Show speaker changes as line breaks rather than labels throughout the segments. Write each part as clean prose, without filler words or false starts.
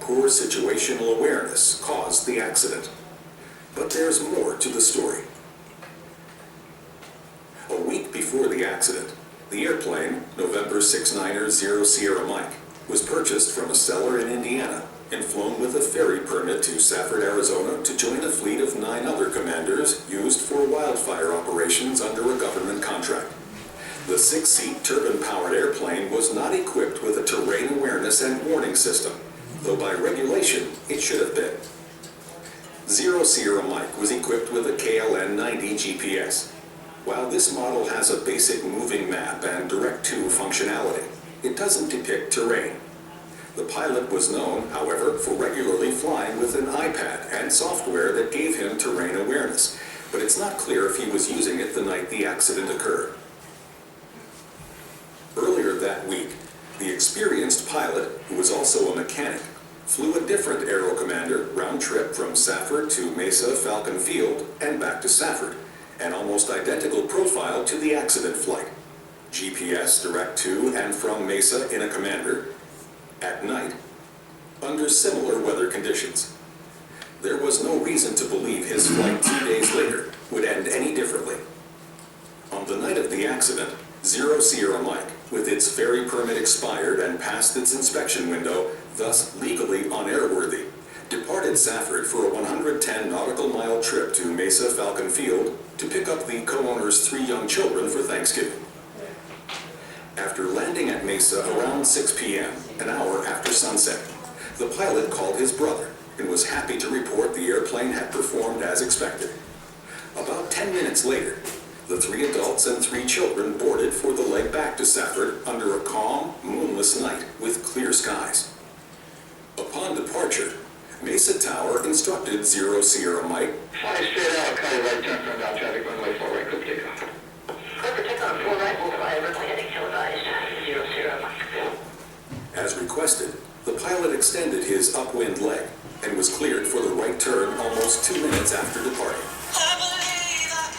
Poor situational awareness caused the accident. But there's more to the story. A week before the accident, the airplane, November 69er 0 Sierra Mike, was purchased from a seller in Indiana and flown with a ferry permit to Safford, Arizona to join a fleet of 9 other commanders used for wildfire operations under a government contract. The 6-seat turbine-powered airplane was not equipped with a terrain awareness and warning system, though by regulation it should have been. 0 Sierra Mike was equipped with a KLN-90 GPS. While this model has a basic moving map and direct-to functionality, it doesn't depict terrain. The pilot was known, however, for regularly flying with an iPad and software that gave him terrain awareness, but it's not clear if he was using it the night the accident occurred. Earlier that week, the experienced pilot, who was also a mechanic, flew a different Aero Commander round trip from Safford to Mesa Falcon Field and back to Safford, an almost identical profile to the accident flight. GPS direct to and from Mesa in a Commander, at night, under similar weather conditions. There was no reason to believe his flight 2 days later would end any differently. On the night of the accident, 0 Sierra Mike, with its ferry permit expired and past its inspection window, thus legally unairworthy, departed Safford for a 110 nautical mile trip to Mesa Falcon Field to pick up the co-owner's 3 young children for Thanksgiving. After landing at Mesa around 6 p.m., an hour after sunset, the pilot called his brother and was happy to report the airplane had performed as expected. About 10 minutes later, the 3 adults and 3 children boarded for the leg back to Safford under a calm, moonless night with clear skies. Upon departure, Mesa Tower instructed 0 Sierra Mike,
"Fly straight out, cut a right turn from down traffic runway 4 right, clip takeoff."
Clip for takeoff 4 right, will fly runway heading televised, 0 Sierra Mike.
As requested, the pilot extended his upwind leg and was cleared for the right turn almost 2 minutes after departing.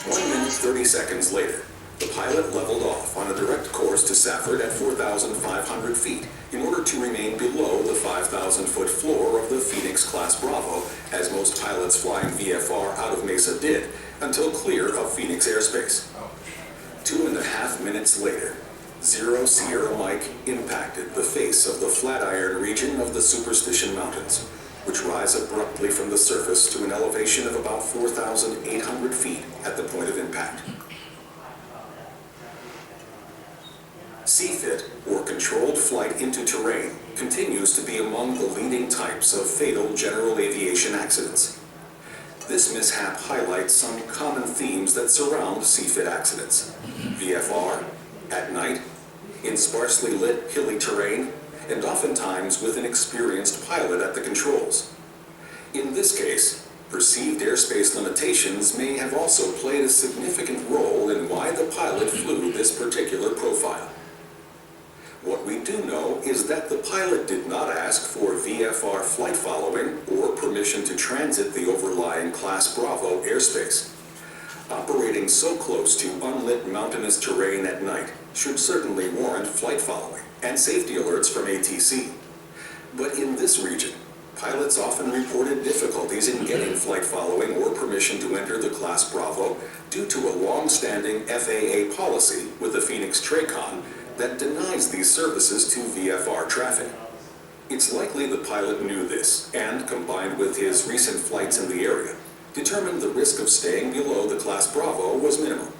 1 minute 30 seconds later, the pilot leveled off on a direct course to Safford at 4,500 feet in order to remain below the 5,000-foot floor of the Phoenix Class Bravo, as most pilots flying VFR out of Mesa did, until clear of Phoenix airspace. 2.5 minutes later, 0 Sierra Mike impacted the face of the Flatiron region of the Superstition Mountains, which rise abruptly from the surface to an elevation of about 4,800 feet at the point of impact. CFIT, or controlled flight into terrain, continues to be among the leading types of fatal general aviation accidents. This mishap highlights some common themes that surround CFIT accidents. VFR, at night, in sparsely lit, hilly terrain, and oftentimes with an experienced pilot at the controls. In this case, perceived airspace limitations may have also played a significant role in why the pilot flew this particular profile. What we do know is that the pilot did not ask for VFR flight following or permission to transit the overlying Class Bravo airspace. Operating so close to unlit mountainous terrain at night should certainly warrant flight following and safety alerts from ATC. But in this region, pilots often reported difficulties in getting flight following or permission to enter the Class Bravo due to a long-standing FAA policy with the Phoenix TRACON that denies these services to VFR traffic. It's likely the pilot knew this and, combined with his recent flights in the area, determined the risk of staying below the Class Bravo was minimal.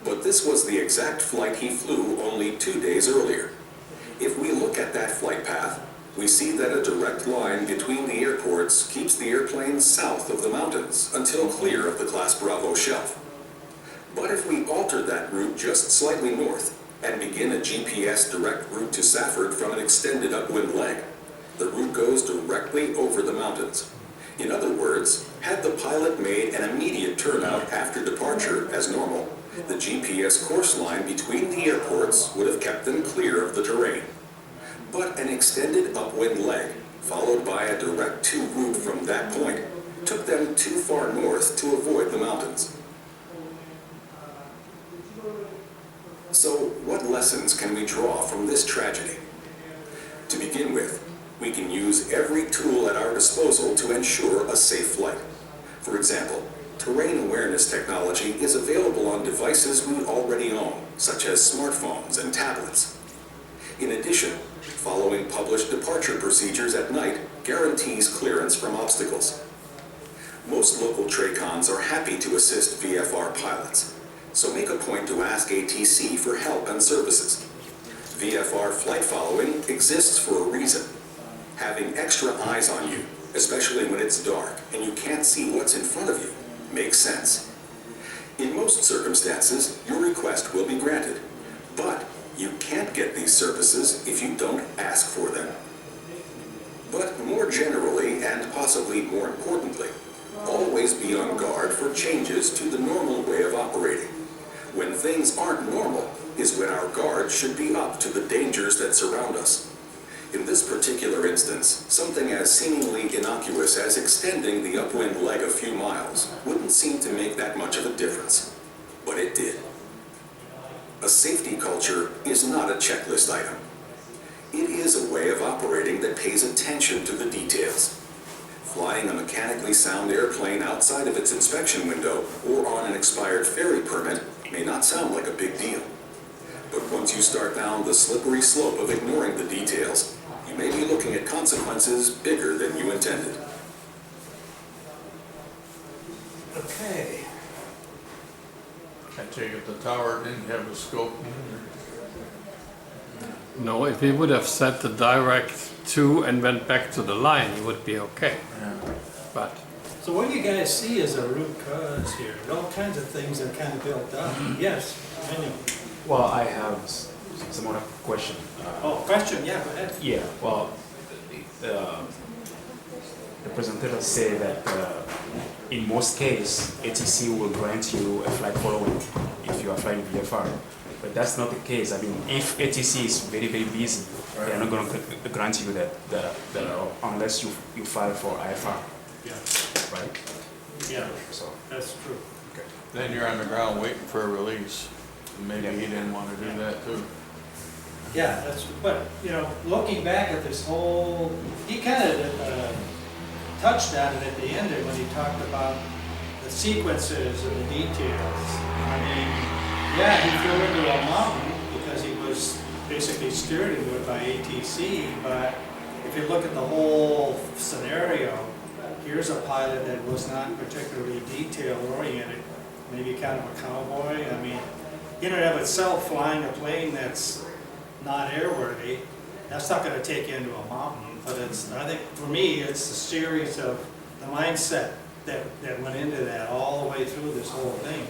But this was the exact flight he flew only 2 days earlier. If we look at that flight path, we see that a direct line between the airports keeps the airplane south of the mountains until clear of the Class Bravo shelf. But if we alter that route just slightly north and begin a GPS direct route to Safford from an extended upwind leg, the route goes directly over the mountains. In other words, had the pilot made an immediate turnout after departure as normal, the GPS course line between the airports would have kept them clear of the terrain. But an extended upwind leg, followed by a direct to route from that point, took them too far north to avoid the mountains. So what lessons can we draw from this tragedy? To begin with, We can use every tool at our disposal to ensure a safe flight. For example, terrain awareness technology is available on devices we already own, such as smartphones and tablets. In addition, following published departure procedures at night guarantees clearance from obstacles. Most local TRACONs are happy to assist VFR pilots, so make a point to ask ATC for help and services. VFR flight following exists for a reason. Having extra eyes on you, especially when it's dark and you can't see what's in front of you, makes sense. In most circumstances, your request will be granted, but you can't get these services if you don't ask for them. But more generally, and possibly more importantly, always be on guard for changes to the normal way of operating. When things aren't normal is when our guard should be up to the dangers that surround us. In this particular instance, something as seemingly innocuous as extending the upwind leg a few miles wouldn't seem to make that much of a difference, but it did. A safety culture is not a checklist item. It is a way of operating that pays attention to the details. Flying a mechanically sound airplane outside of its inspection window or on an expired ferry permit may not sound like a big deal. But once you start down the slippery slope of ignoring the details, you may be looking at consequences bigger than you intended.
Okay.
I take it the tower didn't have a scope.
No, if he would have set the direct to and went back to the line, he would be okay. But
So what you guys see is a root cause here. All kinds of things are kind of built up. Yes, anyway.
Well, I have some other question.
Oh, question, yeah, go ahead.
Yeah, well, the presenter say that in most cases, ATC will grant you a flight following if you are flying VFR. But that's not the case. I mean, if ATC is very, very busy, they are not going to grant you that unless you file for IFR,
Yeah,
right?
yeah,
So,
that's true.
okay.
Then you're on the ground waiting for a release. Maybe he didn't want to do that too.
Yeah, that's, but, you know, looking back at this whole, he kind of touched on it at the end there when he talked about the sequences and the details. I mean, yeah, he flew into a mountain because he was basically steered into it by ATC, but if you look at the whole scenario, here's a pilot that was not particularly detail oriented, maybe kind of a cowboy. I mean, in and of itself, flying a plane that's not airworthy, that's not going to take you into a mountain. But it's, I think, for me, it's a series of the mindset that went into that all the way through this whole thing.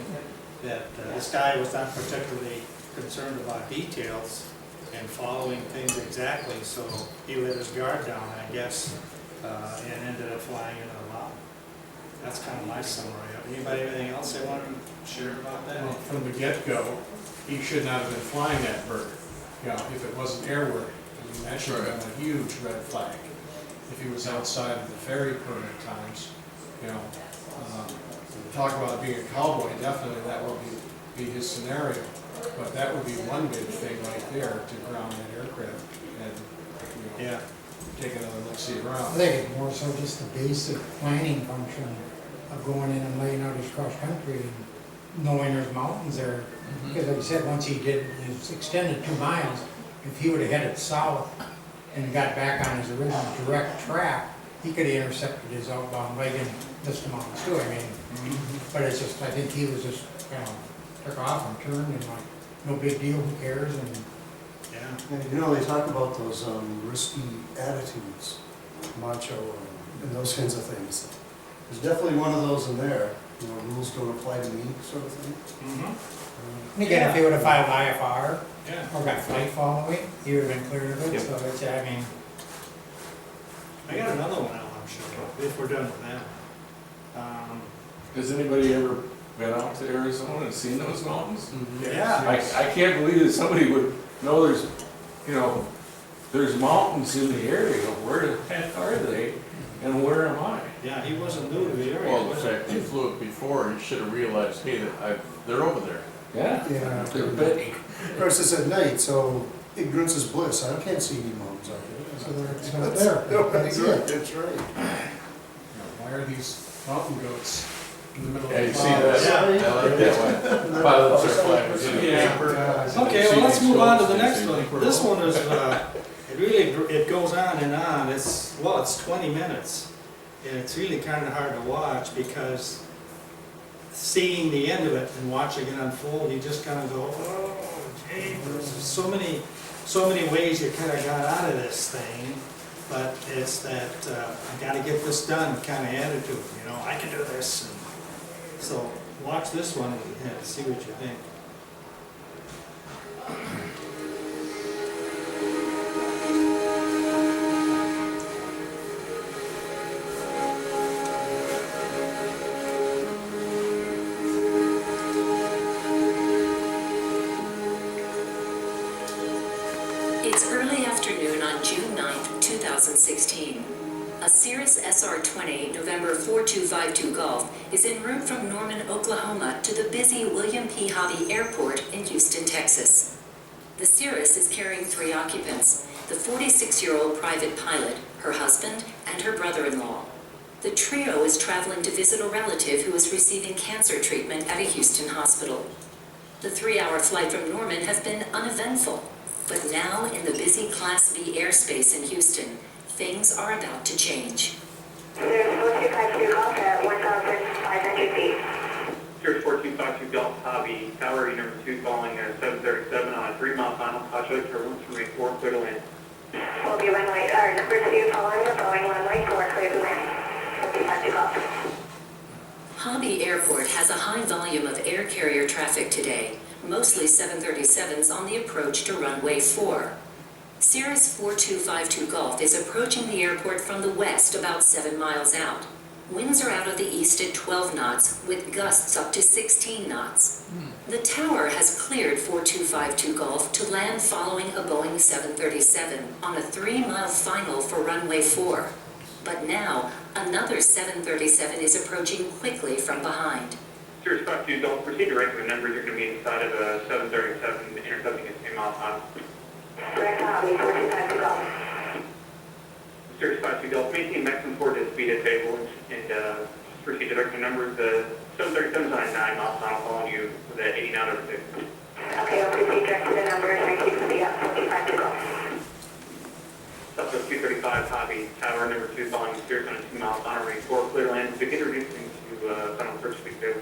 That this guy was not particularly concerned about details and following things exactly, so he let his guard down, I guess, and ended up flying into a mountain. That's kind of my summary. Anybody have anything else they want to share about that?
Well, from the get-go, he should not have been flying that bird, you know, if it wasn't airworthy. I mean, that should have been a huge red flag. If he was outside of the ferry permit times, you know, talk about being a cowboy, definitely that would be his scenario. But that would be one big thing right there to ground that aircraft and, you know,
Yeah.
take another look-see
I
around.
think it's more so just the basic planning function of going in and laying out his cross-country and knowing there's mountains there. Because like I said, once he did his extended 2 miles, if he would have headed south and got back on his original direct track, he could have intercepted his outbound leg and missed the mountains too, I mean. But it's just, I think he was just, you know, took off and turned and like, no big deal, who cares, and
Yeah.
And you know, they talk about those risky attitudes, macho, and those kinds of things. There's definitely one of those in there, you know, rules don't apply to me, sort of thing.
And again, if he would have filed IFR
Yeah.
or got flight following, he would have been clear of it,
Yep.
so it's, I mean,
I got another one, I'm sure, if we're done with that.
Has anybody ever been out to Arizona and seen those mountains?
Yeah.
I can't believe that somebody would know there's, you know, there's mountains in the area. Where the heck are they? And where am I?
Yeah, he wasn't new to the area,
Well, in
was
fact, he flew it before. He should have realized, hey, they're over there. Yeah.
Yeah.
They're big.
Of course, it's at night, so ignorance is bliss. I can't see any mountains out there.
So it's not there. That's it.
That's right.
Why are these mountain goats in the middle
Yeah,
of
you
the
see
pond?
that? I like that one. Pilots are flying in the
Yeah.
paper.
Okay, well, let's move on to the next one. This one is, it goes on and on. It's 20 minutes. And it's really kind of hard to watch because seeing the end of it and watching it unfold, you just kind of go, oh, gee, there's so many ways you kind of got out of this thing. But it's that, I gotta get this done kind of attitude, you know, I can do this. And so watch this one and see what you think.
It's early afternoon on June 9th, 2016. A Cirrus SR-20 November 4252 Golf is en route from Norman, Oklahoma to the busy William P. Hobby Airport in Houston, Texas. The Cirrus is carrying 3 occupants, the 46-year-old private pilot, her husband, and her brother-in-law. The trio is traveling to visit a relative who is receiving cancer treatment at a Houston hospital. The 3-hour flight from Norman has been uneventful. But now, in the busy Class B airspace in Houston, things are about to change.
There's 4252 Golf at 1,500 feet.
Cirrus 4252 Golf Hobby, Tower number 2 falling at 737 on a 3-mile final, Caution turbulence from 4 clear to land.
Will be runway, number 2 following the Boeing runway 4 clear to land. 4252 Golf.
Hobby Airport has a high volume of air carrier traffic today, mostly 737s on the approach to runway 4. Cirrus 4252 Golf is approaching the airport from the west about 7 miles out. Winds are out of the east at 12 knots, with gusts up to 16 knots. The tower has cleared 4252 Golf to land following a Boeing 737 on a 3-mile final for runway 4. But now, another 737 is approaching quickly from behind.
Cirrus 52 Golf, proceed to regular numbers. You're going to be inside of a 737 intercepting a 10-mile final.
Direct Hobby 4252 Golf.
Cirrus 52 Golf, maintain maximum forward speed at table and proceed to regular numbers. The 737 is on a 9-mile final following you with an 80 knot over 6.
Okay, I'll proceed direct to the numbers and keep speed up 4252 Golf.
Southwest 235 Hobby, Tower number 2 following Cirrus on a 2-mile final range 4 clear land. Begin reducing to final approach speed table.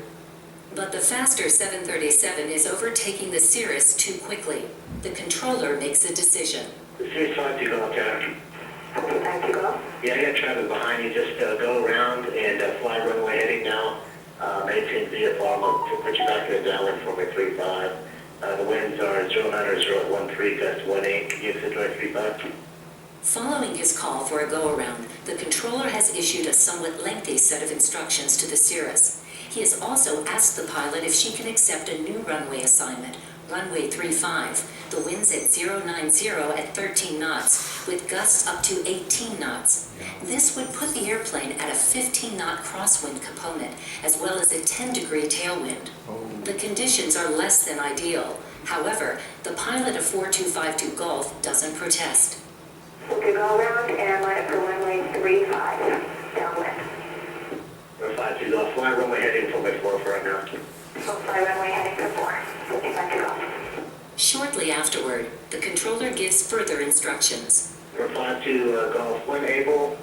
But the faster 737 is overtaking the Cirrus too quickly. The controller makes a decision.
Cirrus 52 Golf, Tower.
4252 Golf.
Yeah, I got traffic behind you. Just go around and fly runway heading now. Maintain VFR mode to put you back in the downwind for runway 35. The winds are 09 or 013, gust 18. Can you exit runway 35?
Following his call for a go-around, the controller has issued a somewhat lengthy set of instructions to the Cirrus. He has also asked the pilot if she can accept a new runway assignment, runway 35, the winds at 090 at 13 knots, with gusts up to 18 knots. This would put the airplane at a 15-knot crosswind component, as well as a 10-degree tailwind. The conditions are less than ideal. However, the pilot of 4252 Golf doesn't protest.
We'll do go around and line up for runway 35, downwind.
Runway 52 Golf, fly runway heading for runway 4 for right now.
We'll fly runway heading for 4, 4252 Golf.
Shortly afterward, the controller gives further instructions.
Runway 52 Golf, when able,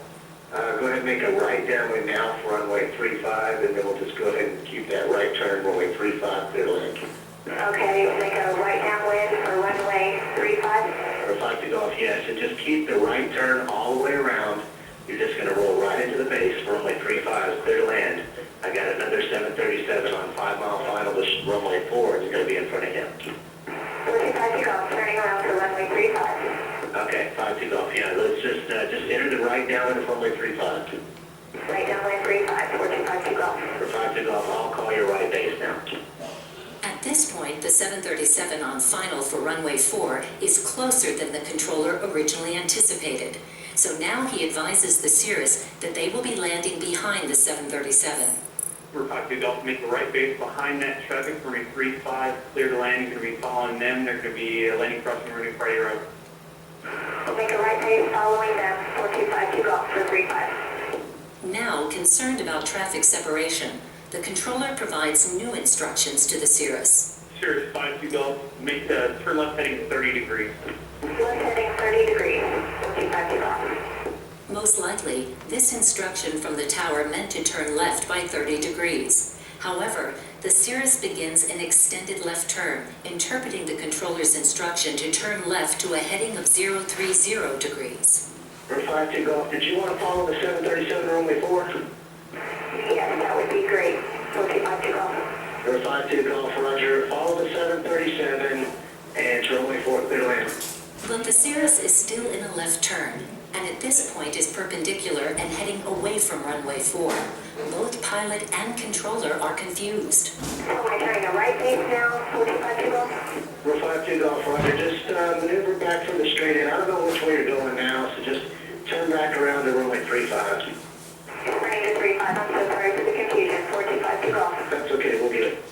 go ahead and make a right downwind now for runway 35, and then we'll just go ahead and keep that right turn runway 35 clear to land.
Okay, we'll make a right downwind for runway 35.
Runway 52 Golf, yes, and just keep the right turn all the way around. You're just going to roll right into the base for runway 35, clear to land. I got another 737 on 5-mile final, this runway 4, and you're going to be in front of him.
4252 Golf, turning around for runway 35.
Okay, 52 Golf, yeah, let's just enter the right downwind for runway 35.
Right downwind 35, 4252 Golf.
For 52 Golf, I'll call your right base now.
At this point, the 737 on final for runway 4 is closer than the controller originally anticipated. So now he advises the Cirrus that they will be landing behind the 737.
We're 52 Golf, make the right base behind that traffic, runway 35, clear to land. You're going to be following them. They're going to be landing crossing runway Friday Road.
Make a right base following them, 4252 Golf for 35.
Now, concerned about traffic separation, the controller provides new instructions to the Cirrus.
Cirrus 52 Golf, make the turn left heading 30 degrees.
Left heading 30 degrees, 4252 Golf.
Most likely, this instruction from the tower meant to turn left by 30 degrees. However, the Cirrus begins an extended left turn, interpreting the controller's instruction to turn left to a heading of 030 degrees.
For 52 Golf, did you want to follow the 737 runway 4?
Yes, that would be great, 4252 Golf.
For 52 Golf, Roger, follow the 737 and runway 4, clear to land.
But the Cirrus is still in a left turn, and at this point is perpendicular and heading away from runway 4. Both pilot and controller are confused.
So am I turning a right base now, 4252 Golf?
For 52 Golf, Roger, just maneuver back from the straight in. I don't know which way you're going now, so just turn back around to runway 35.
Running to 35, I'm so sorry for the confusion, 4252 Golf.
That's okay, we'll get it.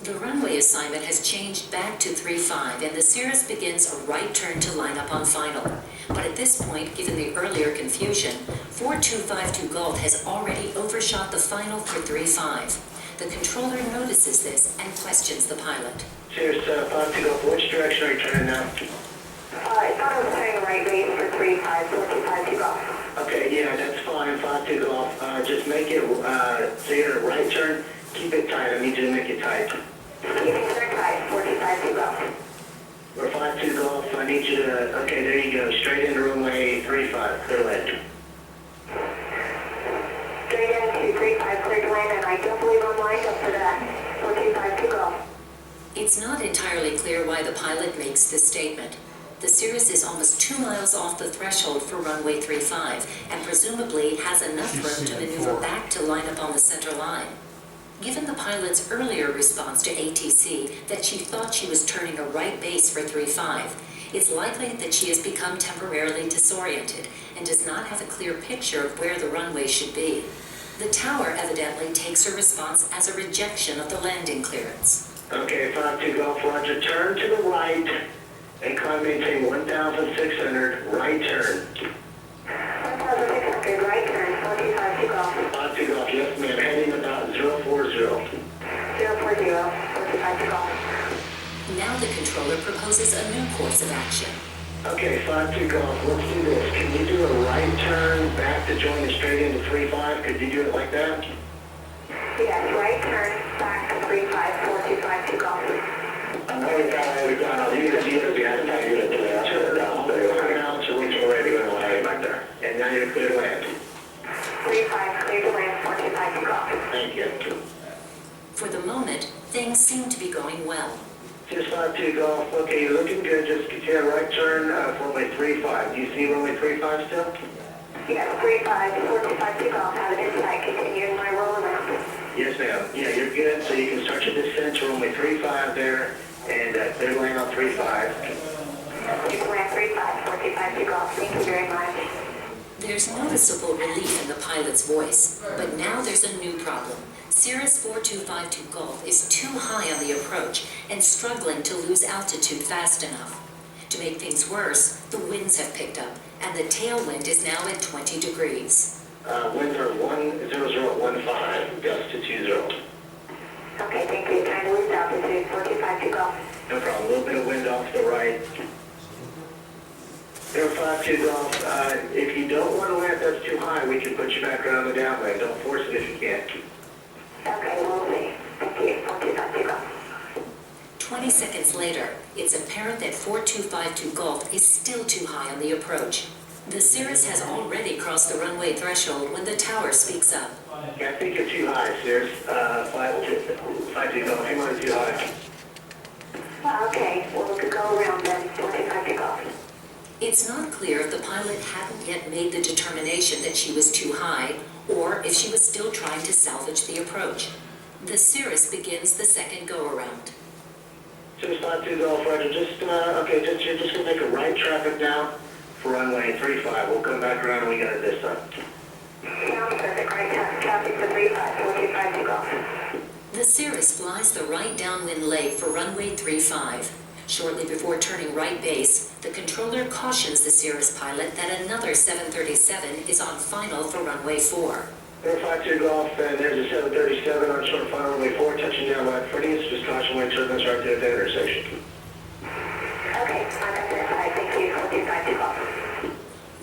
The runway assignment has changed back to 35, and the Cirrus begins a right turn to line up on final. But at this point, given the earlier confusion, 4252 Golf has already overshot the final for 35. The controller notices this and questions the pilot.
Cirrus 52 Golf, which direction are you turning now?
I thought I was turning a right base for 35, 4252 Golf.
Okay, yeah, that's fine, 52 Golf. Just make it, so you're in a right turn, keep it tight. I need you to make it tight.
Keeping turn tight, 4252 Golf.
For 52 Golf, I need you to, okay, there you go, straight into runway 35, clear land.
Straight into 35, clear to land, and I don't believe I'm lined up for that, 4252 Golf.
It's not entirely clear why the pilot makes this statement. The Cirrus is almost 2 miles off the threshold for runway 35, and presumably has enough room to maneuver back to line up on the center line. Given the pilot's earlier response to ATC that she thought she was turning a right base for 35, it's likely that she has become temporarily disoriented and does not have a clear picture of where the runway should be. The tower evidently takes her response as a rejection of the landing clearance.
Okay, 52 Golf, Roger, turn to the right and climb maintain 1,600, right turn.
1,600, right turn, 4252 Golf.
52 Golf, yes ma'am, heading about 040.
040, 4252 Golf.
Now the controller proposes a new course of action.
Okay, 52 Golf, let's do this. Can you do a right turn back to join the straight into 35? Could you do it like that?
Yes, right turn, back to 35, 4252 Golf.
We've got a unit behind that unit to the turn out, so we're ready to go ahead back there. And now you're clear to land.
35, clear to land, 4252 Golf.
Thank you.
For the moment, things seem to be going well.
Just 52 Golf, okay, you're looking good, just continue a right turn for runway 35. Do you see runway 35 still?
Yes, 35, 4252 Golf, have it in sight, continuing my roll around.
Yes ma'am, yeah, you're good, so you can start your descent to runway 35 there, and clear to land on 35.
Clear to land 35, 4252 Golf, thank you very much.
There's noticeable relief in the pilot's voice, but now there's a new problem. Cirrus 4252 Golf is too high on the approach and struggling to lose altitude fast enough. To make things worse, the winds have picked up, and the tailwind is now at 20 degrees.
Winds are 10015, gust to 20.
Okay, thank you. Trying to lose altitude, 4252 Golf.
No problem, a little bit of wind off to the right. 52 Golf, if you don't want to land that's too high, we can put you back around the downwind. Don't force it if you can't.
Okay, we'll see. Thank you, 4252 Golf.
20 seconds later, it's apparent that 4252 Golf is still too high on the approach. The Cirrus has already crossed the runway threshold when the tower speaks up.
Yeah, I think you're too high, Cirrus. 52 Golf, you want too high.
Okay, we'll go around then, 4252 Golf.
It's not clear if the pilot hadn't yet made the determination that she was too high, or if she was still trying to salvage the approach. The Cirrus begins the second go-around.
Cirrus 52 Golf, Roger, you're just going to make a right traffic now for runway 35. We'll come back around and we got it this time.
Sounds perfect, right traffic for 35, 4252 Golf.
The Cirrus flies the right downwind leg for runway 35. Shortly before turning right base, the the controller cautions the Cirrus pilot that another 737 is on final for runway 4.
452 Golf, and there's a 737 on short final runway 4, touching down right footing. Just caution wind turbulence right there at that intersection.
Okay, on that side, thank you, 4252 Golf.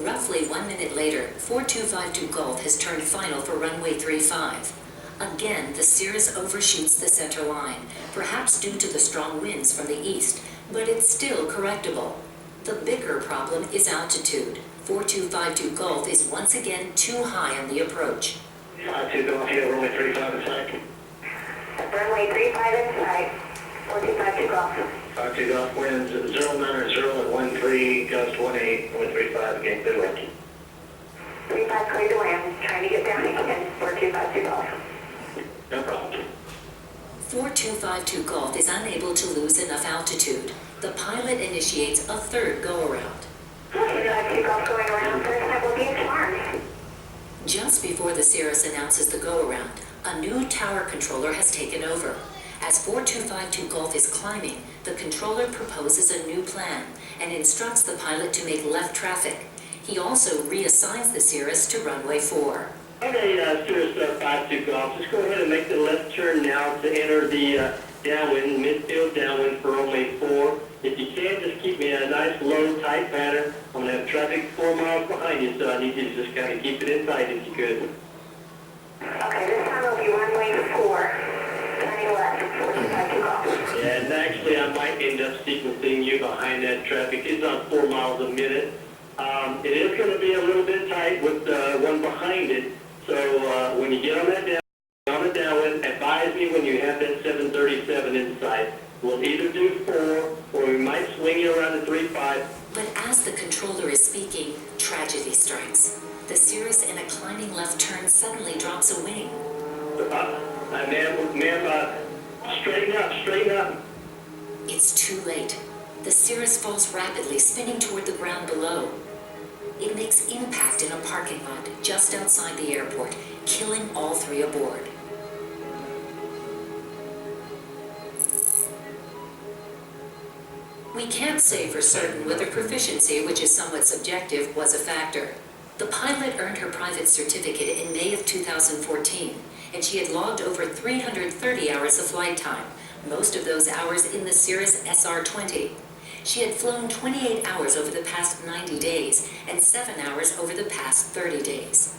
Roughly 1 minute later, 4252 Golf has turned final for runway 35. Again, the Cirrus overshoots the center line, perhaps due to the strong winds from the east, but it's still correctable. The bigger problem is altitude. 4252 Golf is once again too high on the approach.
52 Golf, you have runway 35 in sight.
Runway 35 in sight, 4252 Golf.
52 Golf, winds 090 and 13, gust 18, runway 35, again, clear to land.
35 clear to land, trying to get down again, 4252 Golf.
No problem.
4252 Golf is unable to lose enough altitude. The pilot initiates a third go-around.
4252 Golf going around, first time will be in Charms.
Just before the Cirrus announces the go-around, a new tower controller has taken over. As 4252 Golf is climbing, the controller proposes a new plan and instructs the pilot to make left traffic. He also reassigns the Cirrus to runway 4.
Okay, Cirrus 52 Golf, just go ahead and make the left turn now to enter the downwind, midfield downwind for runway 4. If you can, just keep me in a nice, low, tight pattern. I'm going to have traffic 4 miles behind you, so I need you to just kind of keep it in tight if you could.
Okay, this time will be runway 4, turning left, 4252 Golf.
Yeah, and actually I might end up sequencing you behind that traffic. It's on 4 miles a minute. It is going to be a little bit tight with one behind it. So when you get on the downwind, advise me when you have that 737 in sight. We'll either do 4 or we might swing you around to 35.
But as the controller is speaking, tragedy strikes. The Cirrus in a climbing left turn suddenly drops a wing.
Ma'am, straighten up.
It's too late. The Cirrus falls rapidly, spinning toward the ground below. It makes impact in a parking lot just outside the airport, killing all 3 aboard. We can't say for certain whether proficiency, which is somewhat subjective, was a factor. The pilot earned her private certificate in May of 2014, and she had logged over 330 hours of flight time, most of those hours in the Cirrus SR-20. She had flown 28 hours over the past 90 days and 7 hours over the past 30 days.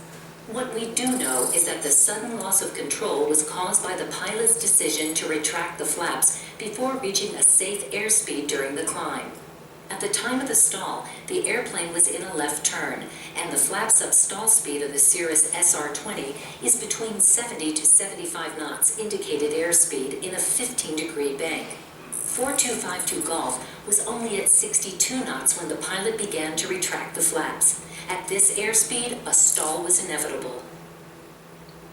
What we do know is that the sudden loss of control was caused by the pilot's decision to retract the flaps before reaching a safe airspeed during the climb. At the time of the stall, the airplane was in a left turn, and the flap sub-stall speed of the Cirrus SR-20 is between 70 to 75 knots indicated airspeed in a 15-degree bank. 4252 Golf was only at 62 knots when the pilot began to retract the flaps. At this airspeed, a stall was inevitable.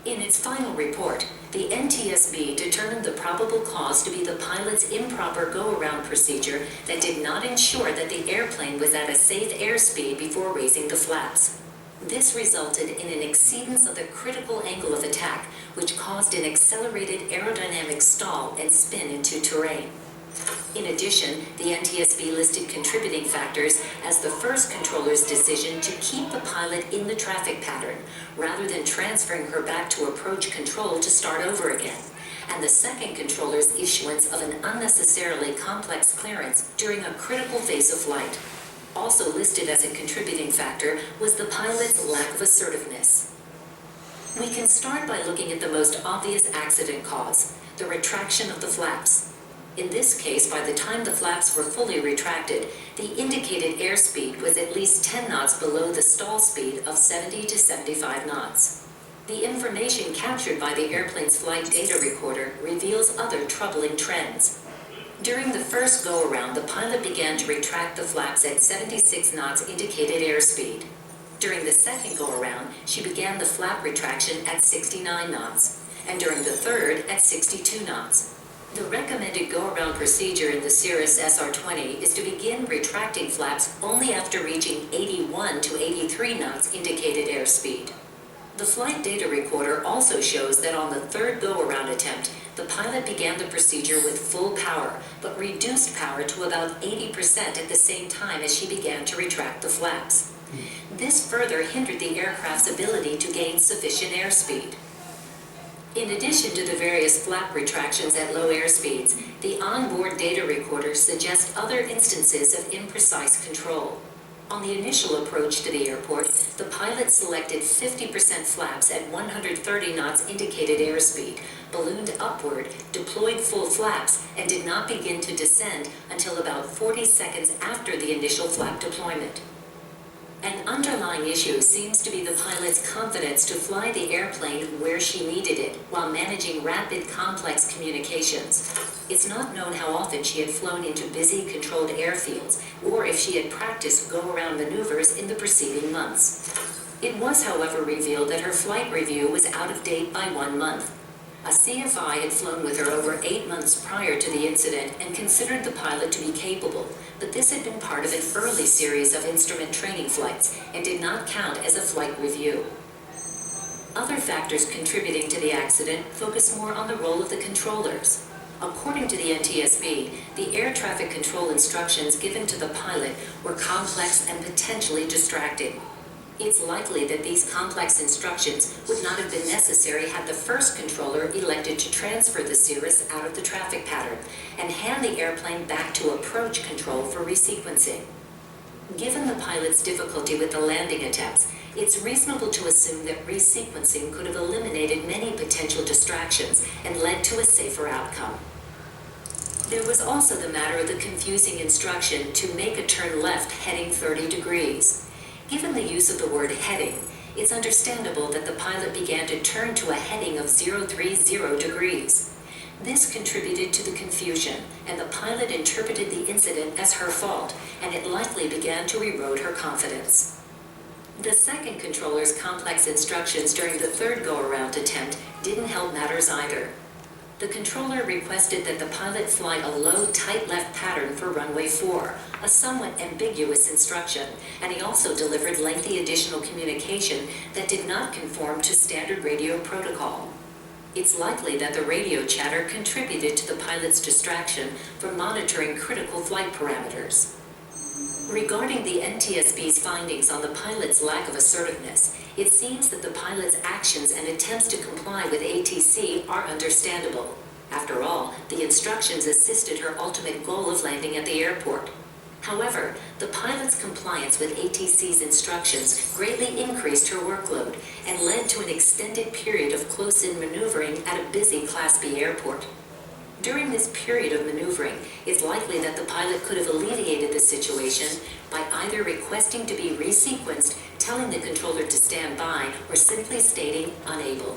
In its final report, the NTSB determined the probable cause to be the pilot's improper go-around procedure that did not ensure that the airplane was at a safe airspeed before raising the flaps. This resulted in an exceedance of the critical angle of attack, which caused an accelerated aerodynamic stall and spin into terrain. In addition, the NTSB listed contributing factors as the first controller's decision to keep the pilot in the traffic pattern, rather than transferring her back to approach control to start over again, and the second controller's issuance of an unnecessarily complex clearance during a critical phase of flight. Also listed as a contributing factor was the pilot's lack of assertiveness. We can start by looking at the most obvious accident cause, the retraction of the flaps. In this case, by the time the flaps were fully retracted, the indicated airspeed was at least 10 knots below the stall speed of 70 to 75 knots. The information captured by the airplane's flight data recorder reveals other troubling trends. During the first go-around, the pilot began to retract the flaps at 76 knots indicated airspeed. During the second go-around, she began the flap retraction at 69 knots, and during the third at 62 knots. The recommended go-around procedure in the Cirrus SR-20 is to begin retracting flaps only after reaching 81 to 83 knots indicated airspeed. The flight data recorder also shows that on the third go-around attempt, the pilot began the procedure with full power, but reduced power to about 80% at the same time as she began to retract the flaps. This further hindered the aircraft's ability to gain sufficient airspeed. In addition to the various flap retractions at low airspeeds, the onboard data recorder suggests other instances of imprecise control. On the initial approach to the airport, the pilot selected 50% flaps at 130 knots indicated airspeed, ballooned upward, deployed full flaps, and did not begin to descend until about 40 seconds after the initial flap deployment. An underlying issue seems to be the pilot's confidence to fly the airplane where she needed it while managing rapid, complex communications. It's not known how often she had flown into busy, controlled airfields, or if she had practiced go-around maneuvers in the preceding months. It was, however, revealed that her flight review was out of date by 1 month. A CFI had flown with her over 8 months prior to the incident and considered the pilot to be capable, but this had been part of an early series of instrument training flights and did not count as a flight review. Other factors contributing to the accident focus more on the role of the controllers. According to the NTSB, the air traffic control instructions given to the pilot were complex and potentially distracting. It's likely that these complex instructions would not have been necessary had the first controller elected to transfer the Cirrus out of the traffic pattern and hand the airplane back to approach control for resequencing. Given the pilot's difficulty with the landing attempts, it's reasonable to assume that resequencing could have eliminated many potential distractions and led to a safer outcome. There was also the matter of the confusing instruction to make a turn left heading 30 degrees. Given the use of the word heading, it's understandable that the pilot began to turn to a heading of 030 degrees. This contributed to the confusion, and the pilot interpreted the incident as her fault, and it likely began to erode her confidence. The second controller's complex instructions during the third go-around attempt didn't help matters either. The controller requested that the pilot fly a low, tight left pattern for runway 4, a somewhat ambiguous instruction, and he also delivered lengthy additional communication that did not conform to standard radio protocol. It's likely that the radio chatter contributed to the pilot's distraction from monitoring critical flight parameters. Regarding the NTSB's findings on the pilot's lack of assertiveness, it seems that the pilot's actions and attempts to comply with ATC are understandable. After all, the instructions assisted her ultimate goal of landing at the airport. However, the pilot's compliance with ATC's instructions greatly increased her workload and led to an extended period of close-in maneuvering at a busy Class B airport. During this period of maneuvering, it's likely that the pilot could have alleviated the situation by either requesting to be resequenced, telling the controller to stand by, or simply stating unable.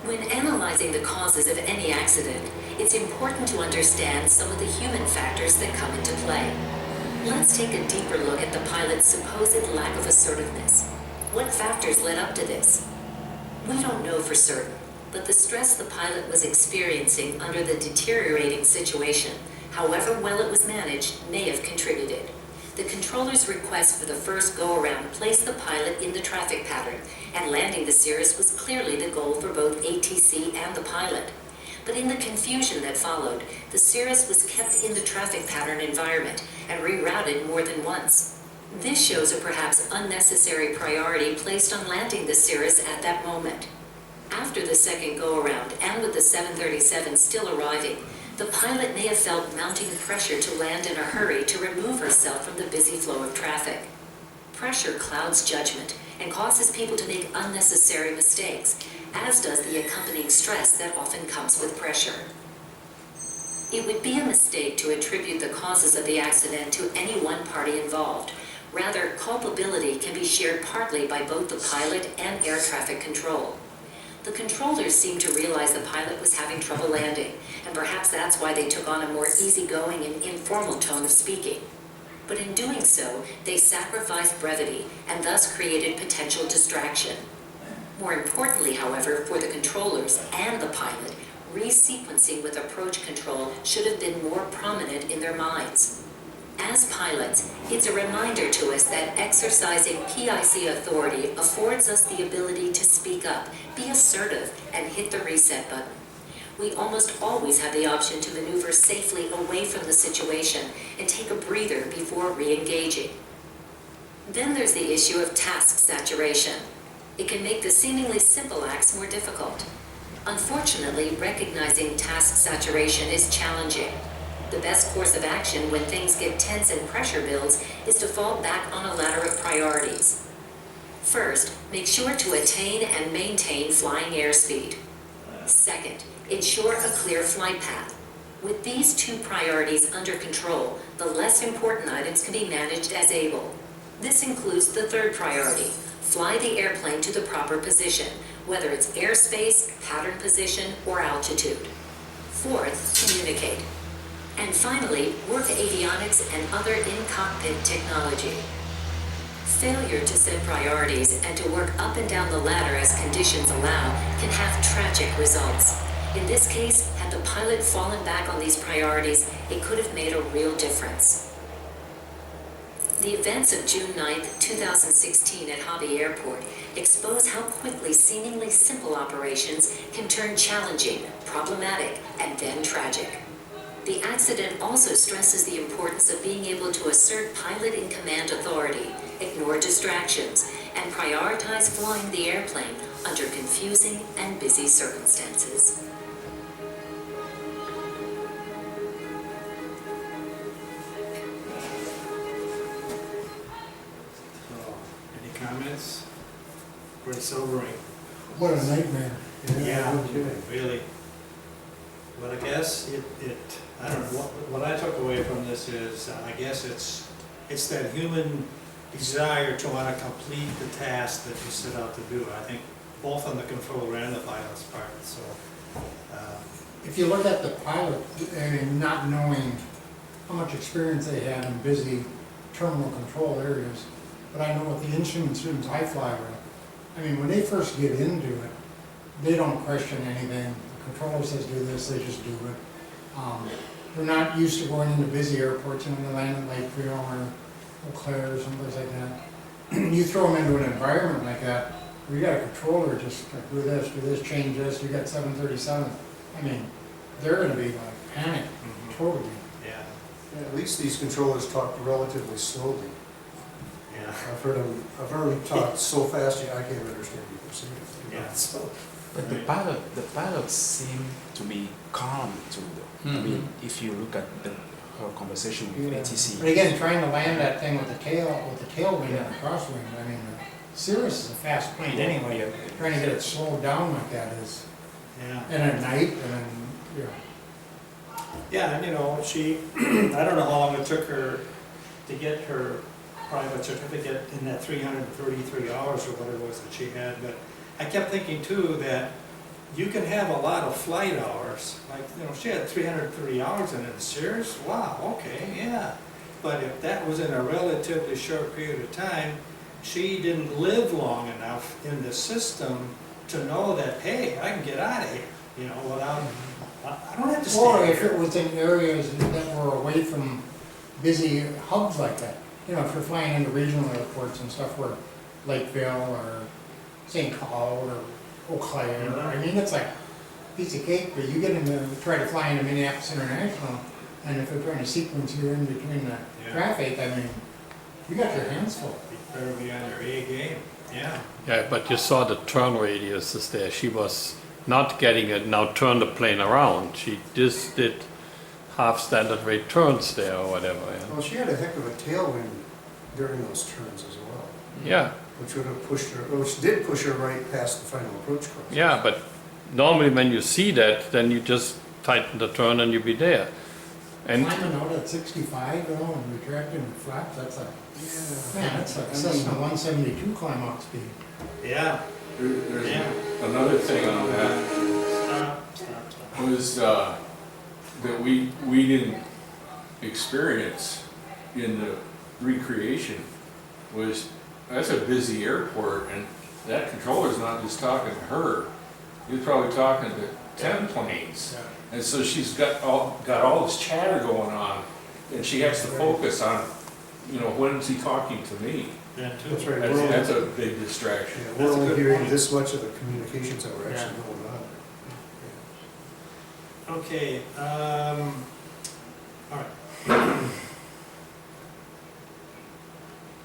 When analyzing the causes of any accident, it's important to understand some of the human factors that come into play. Let's take a deeper look at the pilot's supposed lack of assertiveness. What factors led up to this? We don't know for certain, but the stress the pilot was experiencing under the deteriorating situation, however well it was managed, may have contributed. The controller's request for the first go-around placed the pilot in the traffic pattern, and landing the Cirrus was clearly the goal for both ATC and the pilot. But in the confusion that followed, the Cirrus was kept in the traffic pattern environment and rerouted more than once. This shows a perhaps unnecessary priority placed on landing the Cirrus at that moment. After the second go-around, and with the 737 still arriving, the pilot may have felt mounting pressure to land in a hurry to remove herself from the busy flow of traffic. Pressure clouds judgment and causes people to make unnecessary mistakes, as does the accompanying stress that often comes with pressure. It would be a mistake to attribute the causes of the accident to any one party involved. Rather, culpability can be shared partly by both the pilot and air traffic control. The controllers seemed to realize the pilot was having trouble landing, and perhaps that's why they took on a more easygoing and informal tone of speaking. But in doing so, they sacrificed brevity and thus created potential distraction. More importantly, however, for the controllers and the pilot, resequencing with approach control should have been more prominent in their minds. As pilots, it's a reminder to us that exercising PIC authority affords us the ability to speak up, be assertive, and hit the reset button. We almost always have the option to maneuver safely away from the situation and take a breather before re-engaging. Then there's the issue of task saturation. It can make the seemingly simple acts more difficult. Unfortunately, recognizing task saturation is challenging. The best course of action when things get tense and pressure builds is to fall back on a ladder of priorities. First, make sure to attain and maintain flying airspeed. Second, ensure a clear flight path. With these two priorities under control, the less important items can be managed as able. This includes the third priority: fly the airplane to the proper position, whether it's airspace, pattern position, or altitude. Fourth, communicate. And finally, work avionics and other in-cockpit technology. Failure to set priorities and to work up and down the ladder as conditions allow can have tragic results. In this case, had the pilot fallen back on these priorities, it could have made a real difference. The events of June 9, 2016 at Hobby Airport expose how quickly seemingly simple operations can turn challenging, problematic, and then tragic. The accident also stresses the importance of being able to assert pilot-in-command authority, ignore distractions, and prioritize flying the airplane under confusing and busy circumstances.
So, any comments? Pretty sobering.
What a nightmare.
Yeah,
no kidding.
really. But I guess I don't know, what I took away from this is, I guess it's that human desire to want to complete the task that you set out to do. I think both on the controller and the pilot's part, so.
If you look at the pilot, and not knowing how much experience they have in busy terminal control areas, but I know with the instrument students I fly with, I mean, when they first get into it, they don't question anything. The controller says do this, they just do it. They're not used to going into busy airports, and when they land at Lakeville or Eau Claire or someplace like that. You throw them into an environment like that, where you got a controller, just like, do this, change this, you got 737. I mean, they're gonna be like panicked, totally.
Yeah,
Yeah, at least these controllers talk relatively slowly.
yeah,
I've heard them talk so fast, I can't understand people saying it.
yeah.
So,
But the pilots seem to be calm too, though. I mean, if you look at her conversation with
Yeah.
ATC.
But again, trying to land that thing with the tailwind and the crosswind, I mean, Cirrus is a fast plane anyway.
Yeah.
Trying to get it slowed down like that is,
Yeah.
and at night, and then,
Yeah, and you know, she, I don't know how long it took her to get her private certificate in that 333 hours or whatever it was that she had, but I kept thinking too that you can have a lot of flight hours, like, you know, she had 330 hours in it, serious? Wow, okay, yeah. But if that was in a relatively short period of time, she didn't live long enough in the system to know that, hey, I can get out of here, you know, without, I don't have to stay
or if
here.
it was in areas that were away from busy hubs like that. You know, if you're flying into regional airports and stuff where Lakeville or St. Cloud or Eau Claire, I mean, it's like a piece of cake, but you get into, try to fly into Minneapolis International, and if they're trying to sequence you in between the
Yeah.
traffic, I mean, you got your hands full.
You better be on your A game, yeah.
Yeah, but you saw the turn radiuses there. She was not getting it, now turn the plane around. She just did half standard rate turns there or whatever.
well, she had a heck of a tailwind during those turns as well,
Yeah,
which would have pushed her, which did push her right past the final approach cross.
yeah, but normally when you see that, then you just tighten the turn and you'll be there. And
Climbing out at 65, you know, and retracting the flaps, that's a,
Yeah.
man, that's like Cessna 172 climb out speed.
Yeah.
There's
Yeah.
another thing on that.
Stop.
Was that we didn't experience in the recreation was, that's a busy airport, and that controller's not just talking to her, he's probably talking to 10 planes. And so she's got all this chatter going on, and she has to focus on, you know, when is he talking to me?
That too.
That's right.
That's a big distraction.
Yeah,
That's
we're
a
only
good
hearing
point.
this much of the communications that were actually
Yeah.
going on.
Okay, all right.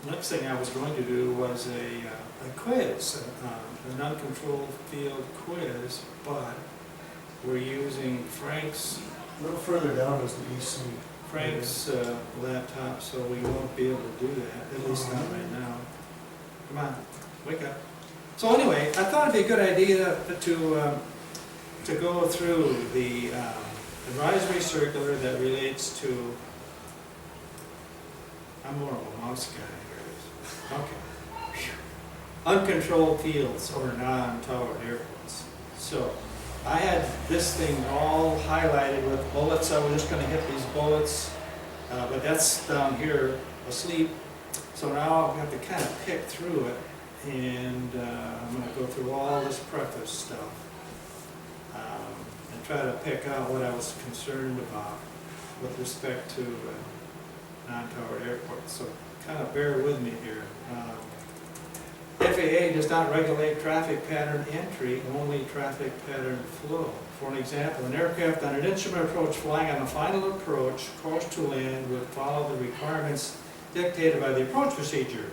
Next thing I was going to do was a quiz, an uncontrolled field quiz, but we're using Frank's
A little further down is the EC.
laptop, so we won't be able to do that, at least not right now. Come on, wake up. So anyway, I thought it'd be a good idea to go through the advisory circular that relates to, I'm more of a mouse guy here. Okay. Uncontrolled fields or non-towered airports. So I had this thing all highlighted with bullets. I was just going to hit these bullets, but that's down here asleep. So now I have to kind of pick through it, and I'm going to go through all this preface stuff and try to pick out what I was concerned about with respect to non-towered airports. So kind of bear with me here. FAA does not regulate traffic pattern entry, only traffic pattern flow. For an example, an aircraft on an instrument approach flying on the final approach course to land would follow the requirements dictated by the approach procedure.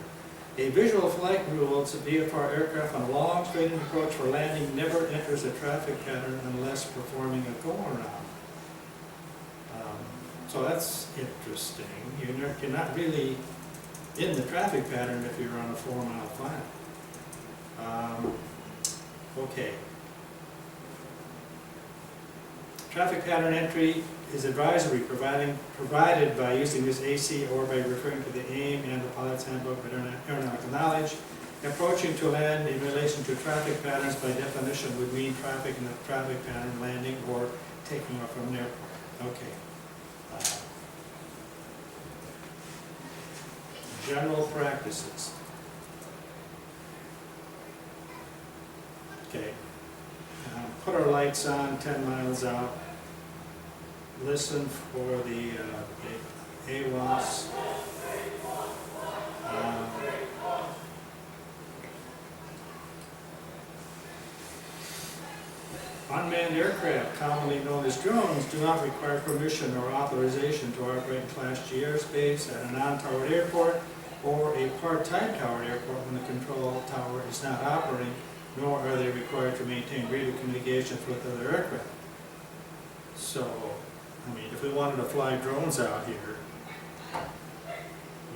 A visual flight rules a VFR aircraft on a long straight-in approach for landing never enters a traffic pattern unless performing a go-around. So that's interesting. You're not really in the traffic pattern if you're on a 4-mile flight. Okay. Traffic pattern entry is advisory provided by using this AC or by referring to the AIM and the pilot's handbook of aeronautical knowledge. Approaching to land in relation to traffic patterns by definition would mean traffic in a traffic pattern landing or taking off from an airport. Okay. General practices. Okay. Put our lights on 10 miles out. Listen for the AWACS. Unmanned aircraft, commonly known as drones, do not require permission or authorization to operate in Class G airspace at a non-towered airport or a part-time towered airport when the control tower is not operating, nor are they required to maintain radio communications with other aircraft. So, I mean, if we wanted to fly drones out here,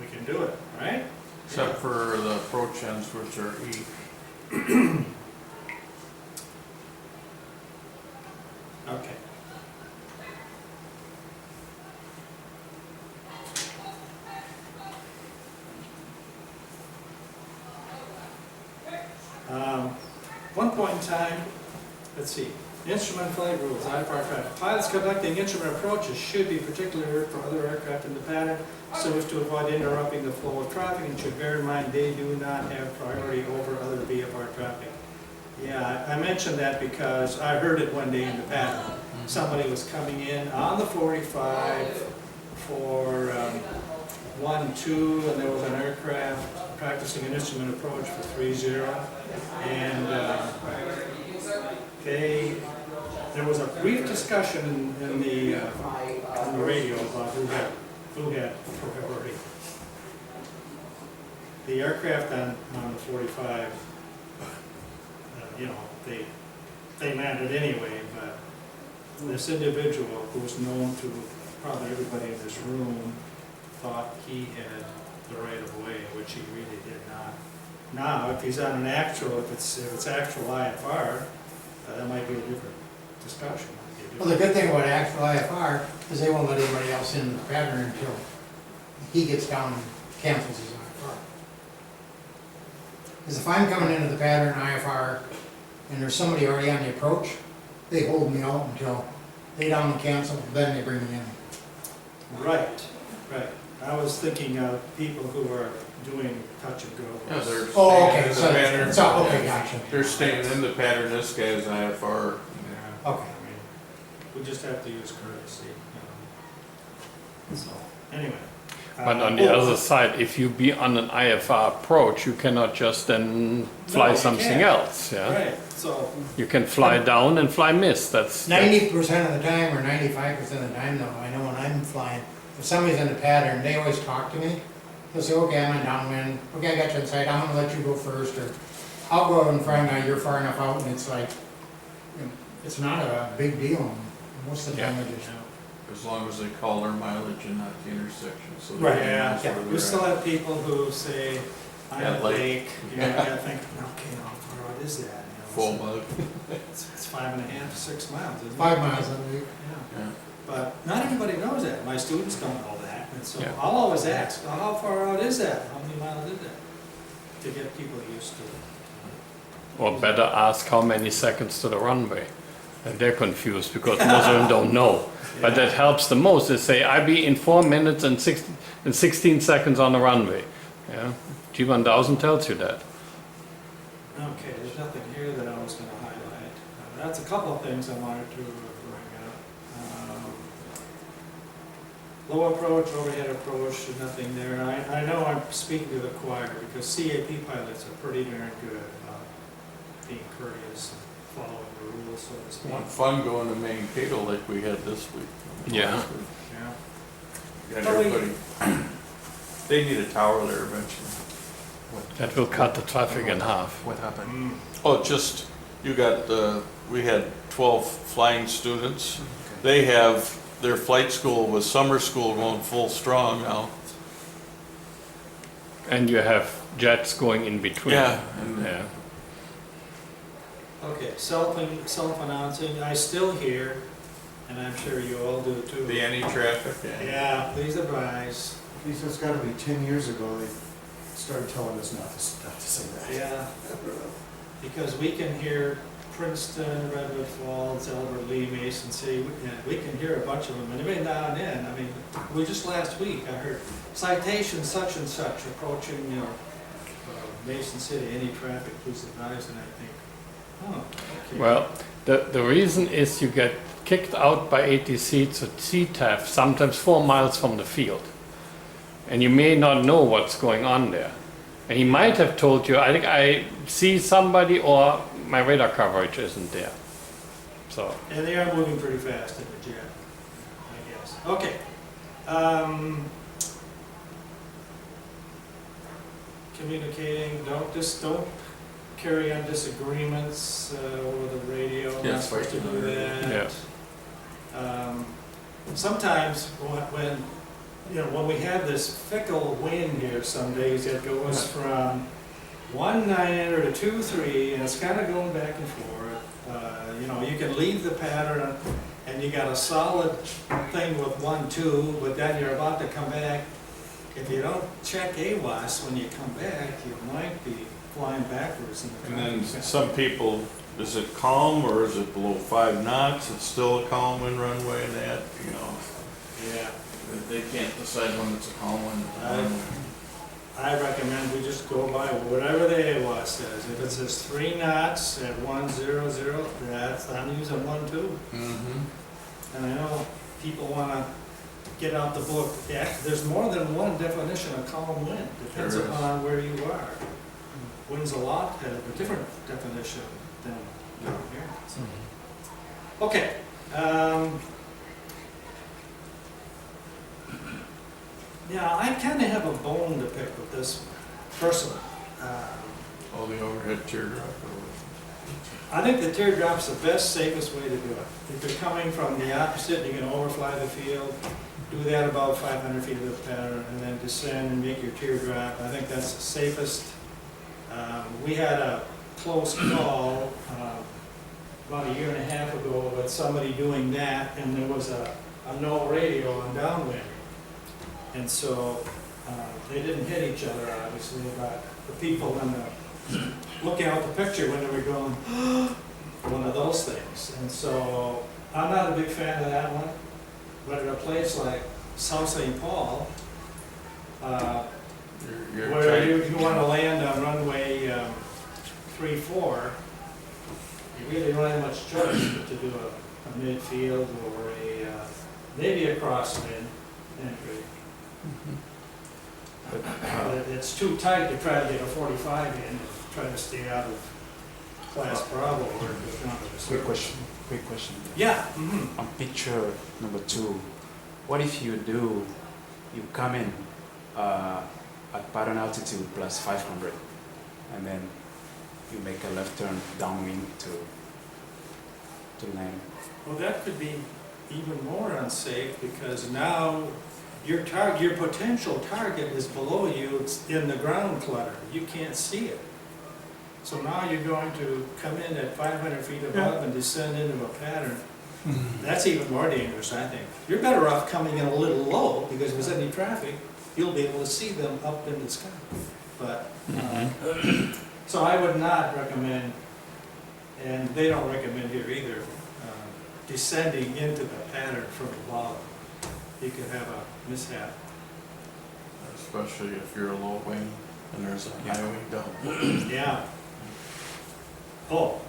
we can do it, right?
Except for the approach ends, which are E.
Okay. One point in time, let's see, instrument flight rules, IFR traffic. Pilots conducting instrument approaches should be particularly alert for other aircraft in the pattern so as to avoid interrupting the flow of traffic, and should bear in mind they do not have priority over other VFR traffic. Yeah, I mentioned that because I heard it one day in the pattern. Somebody was coming in on the 45 for 1-2, and there was an aircraft practicing an instrument approach for 30, and there was a brief discussion in the radio about who had priority. The aircraft on the 45, you know, they landed anyway, but this individual who was known to probably everybody in this room thought he had the right of way, which he really did not. Now, if he's on an actual, if it's actual IFR, that might be a different discussion.
Well, the good thing about actual IFR is they won't let anybody else in the pattern until he gets down and cancels his IFR. Because if I'm coming into the pattern IFR and there's somebody already on the approach, they hold me out until they down and cancel, then they bring me in.
Right, right. I was thinking of people who are doing touch and go.
Yeah, they're
Oh,
staying
okay,
in the
so,
pattern.
okay, gotcha.
They're staying in the pattern, this guy's IFR.
Yeah.
Okay.
I mean, we just have to use courtesy. So, Anyway.
But on the other side, if you be on an IFR approach, you cannot just then fly
you
something
can't.
else, yeah?
Right, so,
You can fly down and fly miss, that's.
90% of the time, or 95% of the time though, I know when I'm flying, if somebody's in the pattern, they always talk to me. They'll say, okay, I'm in downwind, okay, I got you inside, I'm gonna let you go first, or I'll go in front, now you're far enough out, and it's like, you know, it's not a big deal. Most of the time, I just,
As long as they call their mileage and not the intersection, so. they
Right,
know
yeah,
where
we
they're
still
at.
have people who say, I'm
Yeah,
at
like-
Lake, you know, you gotta think, okay, how far out is that? You know,
Full
so
mug,
It's 5.5, 6 miles, isn't it?
5 miles a week.
Yeah.
yeah.
But not everybody knows that. My students don't know that. And so
Yeah.
I'll always ask, "Well, how far out is that? How many miles is that? To get people used to it.
Or better ask how many seconds to the runway. And they're confused because most of them don't know. But that helps the most. They say, I be in 4 minutes and 16 seconds on the runway. Yeah, G1000 tells you that.
Okay, there's nothing here that I was going to highlight. That's a couple of things I wanted to bring up. Low approach, overhead approach, there's nothing there. I know I'm speaking to the choir because CAP pilots are pretty darn good about being courteous and following the rules, so to speak.
Fun going to Mankato like we had this week.
Yeah.
Last week.
Yeah.
And
But we-
everybody, they need a tower there eventually.
That will cut the traffic in half.
What happened?
Mm.
Oh, just, you got, we had 12 flying students. They have their flight school with summer school going full strong now.
And you have jets going in between.
Yeah, and-
Yeah.
Okay, self-announcing, I still hear, and I'm sure you all do too.
The anti-traffic,
Yeah, please advise.
Geez, it's gotta be 10 years ago they started telling us not to say that.
Yeah, because we can hear Princeton, Redwood Falls, Albert Lee, Mason City, we can hear a bunch of them, and every now and then, I mean, just last week, I heard citation such and such approaching, you know, Mason City, any traffic, please advise, and I think, oh, okay.
Well, the reason is you get kicked out by ATC to CTAF sometimes 4 miles from the field. And you may not know what's going on there. And he might have told you, I think I see somebody or my radar coverage isn't there. So,
And they are moving pretty fast in the jet, I guess. Okay. Communicating, don't carry on disagreements over the radio. We're
Yeah,
not supposed to do that. Sometimes when, you know, when we have this fickle wind here, some days it goes from 1-9 to 2-3, and it's kind of going back and forth. You know, you can leave the pattern and you got a solid thing with 1-2, but then you're about to come back. If you don't check AWAS when you come back, you might be flying backwards in the
And then
traffic.
some people, is it calm or is it below 5 knots? It's still a calm wind runway and that, you know.
Yeah,
They can't decide when it's a calm wind.
I recommend we just go by whatever the AWAS says. If it says 3 knots at 100, that's, I'm using 1-2.
Mm-hmm.
And I know people want to get out the book. Yeah, there's more than one definition of calm wind. Depends
There is.
upon where you are. Winds a lot have a different definition than down here. So. Okay. Yeah, I kind of have a bone to pick with this person.
Oh, the overhead teardrop.
I think the teardrop's the best, safest way to do it. If you're coming from the opposite, you can overfly the field, do that about 500 feet of the pattern, and then descend and make your teardrop. I think that's the safest. We had a close call about a year and a half ago with somebody doing that, and there was a no radio on downwind. And so they didn't hit each other, obviously, but the people in the looking out the picture when they were going, one of those things. And so I'm not a big fan of that one, but at a place like South St. Paul,
You're
where
trying-
you want to land on runway 3-4, you really don't have much choice but to do a midfield or maybe a crosswind entry. But it's too tight to try to get a 45 in, and try to stay out of class Bravo or just not with a
Quick question, quick question.
Yeah.
On picture number 2, what if you come in at pattern altitude plus 500, and then you make a left turn downwind to land?
Well, that could be even more unsafe because now your potential target is below you, it's in the ground clutter. You can't see it. So now you're going to come in at 500 feet above and descend into a pattern. That's even more dangerous, I think. You're better off coming in a little low because if there's any traffic, you'll be able to see them up in the sky. But, so I would not recommend, and they don't recommend here either, descending into the pattern from above. You could have a mishap.
Especially if you're a low wing and there's a high wing down.
Yeah. Oh,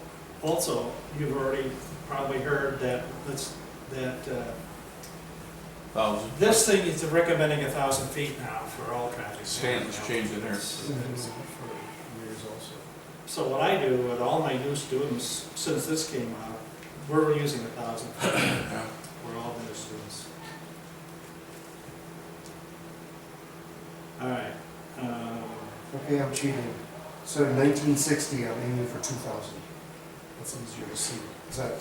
also, you've already probably heard that this thing is recommending 1,000 feet now for all traffic.
Stanton's changing there.
For years also. So what I do with all my new students, since this came out, we're using 1,000 feet.
Yeah.
We're all new students. All right.
Okay, I'm cheating. So in 1960, I'm aiming for 2,000. That's easier to see. Is that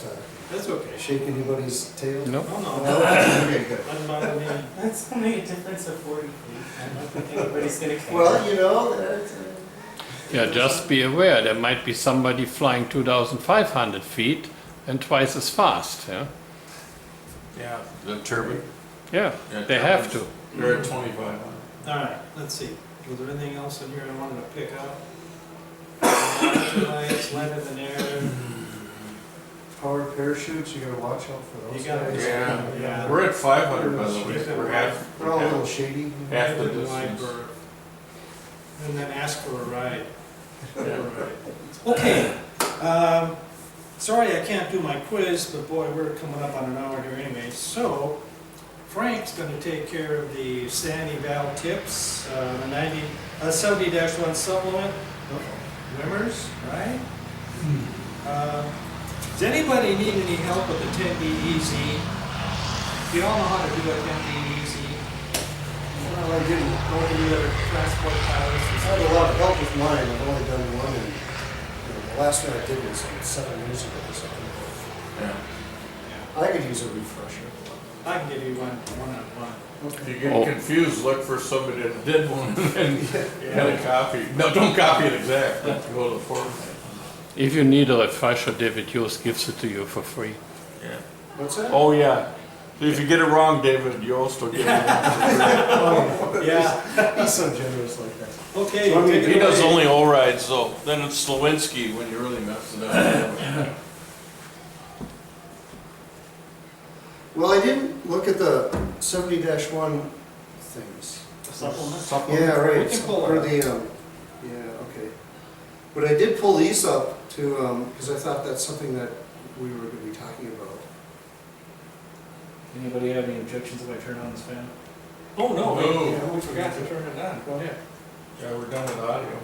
That's okay.
shake anybody's tail?
No.
No, no.
Okay, good.
Doesn't bother me.
That's only a difference of 40 feet. I don't think anybody's gonna care.
Well, you know, that's,
Yeah, just be aware, there might be somebody flying 2,500 feet and twice as fast, yeah?
Yeah, the turbine.
Yeah,
Yeah,
they have
turbines.
to.
They're at 2,500.
All right, let's see. Was there anything else in here I wanted to pick up? Lights, light up in air.
power parachutes, you gotta watch out for those
You gotta-
guys.
Yeah, we're at 500 by the way. We're half,
They're all a little shady.
half the
Light and wide
distance.
berth. And then ask for a ride.
Yeah.
Okay, sorry I can't do my quiz, but boy, we're coming up on an hour here anyway. So Frank's gonna take care of the Sandy Val tips, the 70-1 supplement, Wimmers, right? Does anybody need any help with the 10BEZ? You all know how to do a 10BEZ?
Well, I didn't.
Go to the other transport pilots.
I had a lot of help with mine, I've only done one, and the last one I did was like 7 years ago or something.
Yeah.
I could use a refresher.
I can give you one-on-one.
If you get confused, look for somebody that did one and get a copy. No, don't copy it exactly. Go to the forum.
If you need a refresher, David Hughes gives it to you for free.
Yeah.
What's that?
Oh, yeah. If you get it wrong, David, you also get it wrong.
Yeah,
He's so generous like that.
okay.
So, I mean,
take it
He does
away.
only all rides, so then it's Slowinski when you really mess it up.
Well, I didn't look at the 70-1 things.
Supplement?
Yeah, right.
We can pull
Or
it up.
the, yeah, okay. But I did pull these up to, because I thought that's something that we were gonna be talking about.
Anybody have any objections if I turn on this fan?
Oh, no,
No.
we forgot to turn it on. Go ahead.
Yeah, we're done with audio.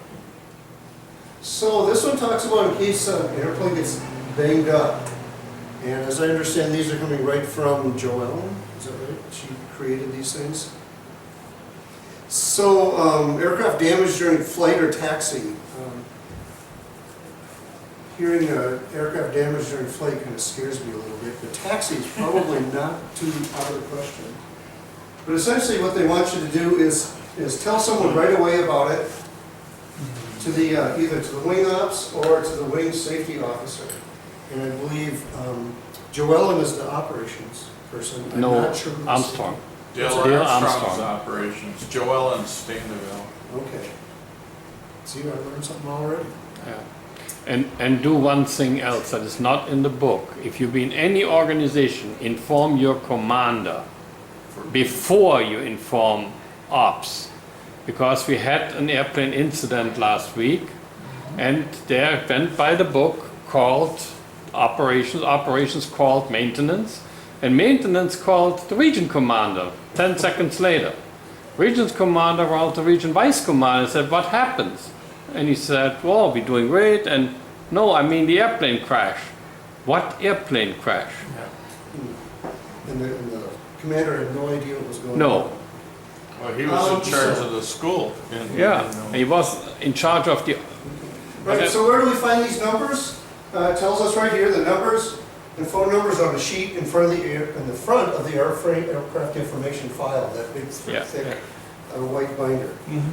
So this one talks about in case an airplane gets banged up. And as I understand, these are coming right from Joellen, is that right? She created these things. So, aircraft damage during flight or taxi. Hearing aircraft damage during flight kind of scares me a little bit. The taxi is probably not too out of the question. But essentially what they want you to do is tell someone right away about it to the, either to the wing ops or to the wing safety officer. And I believe Joellen is the operations person. I'm
No,
not sure who the
Armstrong.
Dale
Dale
Armstrong's
Armstrong.
operations. Joellen Standeville.
Okay. See, I learned something already.
Yeah. And do one thing else that is not in the book. If you be in any organization, inform your commander before you inform ops. Because we had an airplane incident last week, and there went by the book called operations called maintenance, and maintenance called the region commander 10 seconds later. Region's commander called the region vice commander and said, what happens? And he said, well, we're doing great. And no, I mean the airplane crash. What airplane crash?
And the commander had no idea what was going on.
No.
Well, he was in charge of the school.
Yeah, he was in charge of the...
Right, so where do we find these numbers? It tells us right here, the numbers and phone numbers on the sheet in front of the aircraft information file, that big
Yeah.
thick white binder.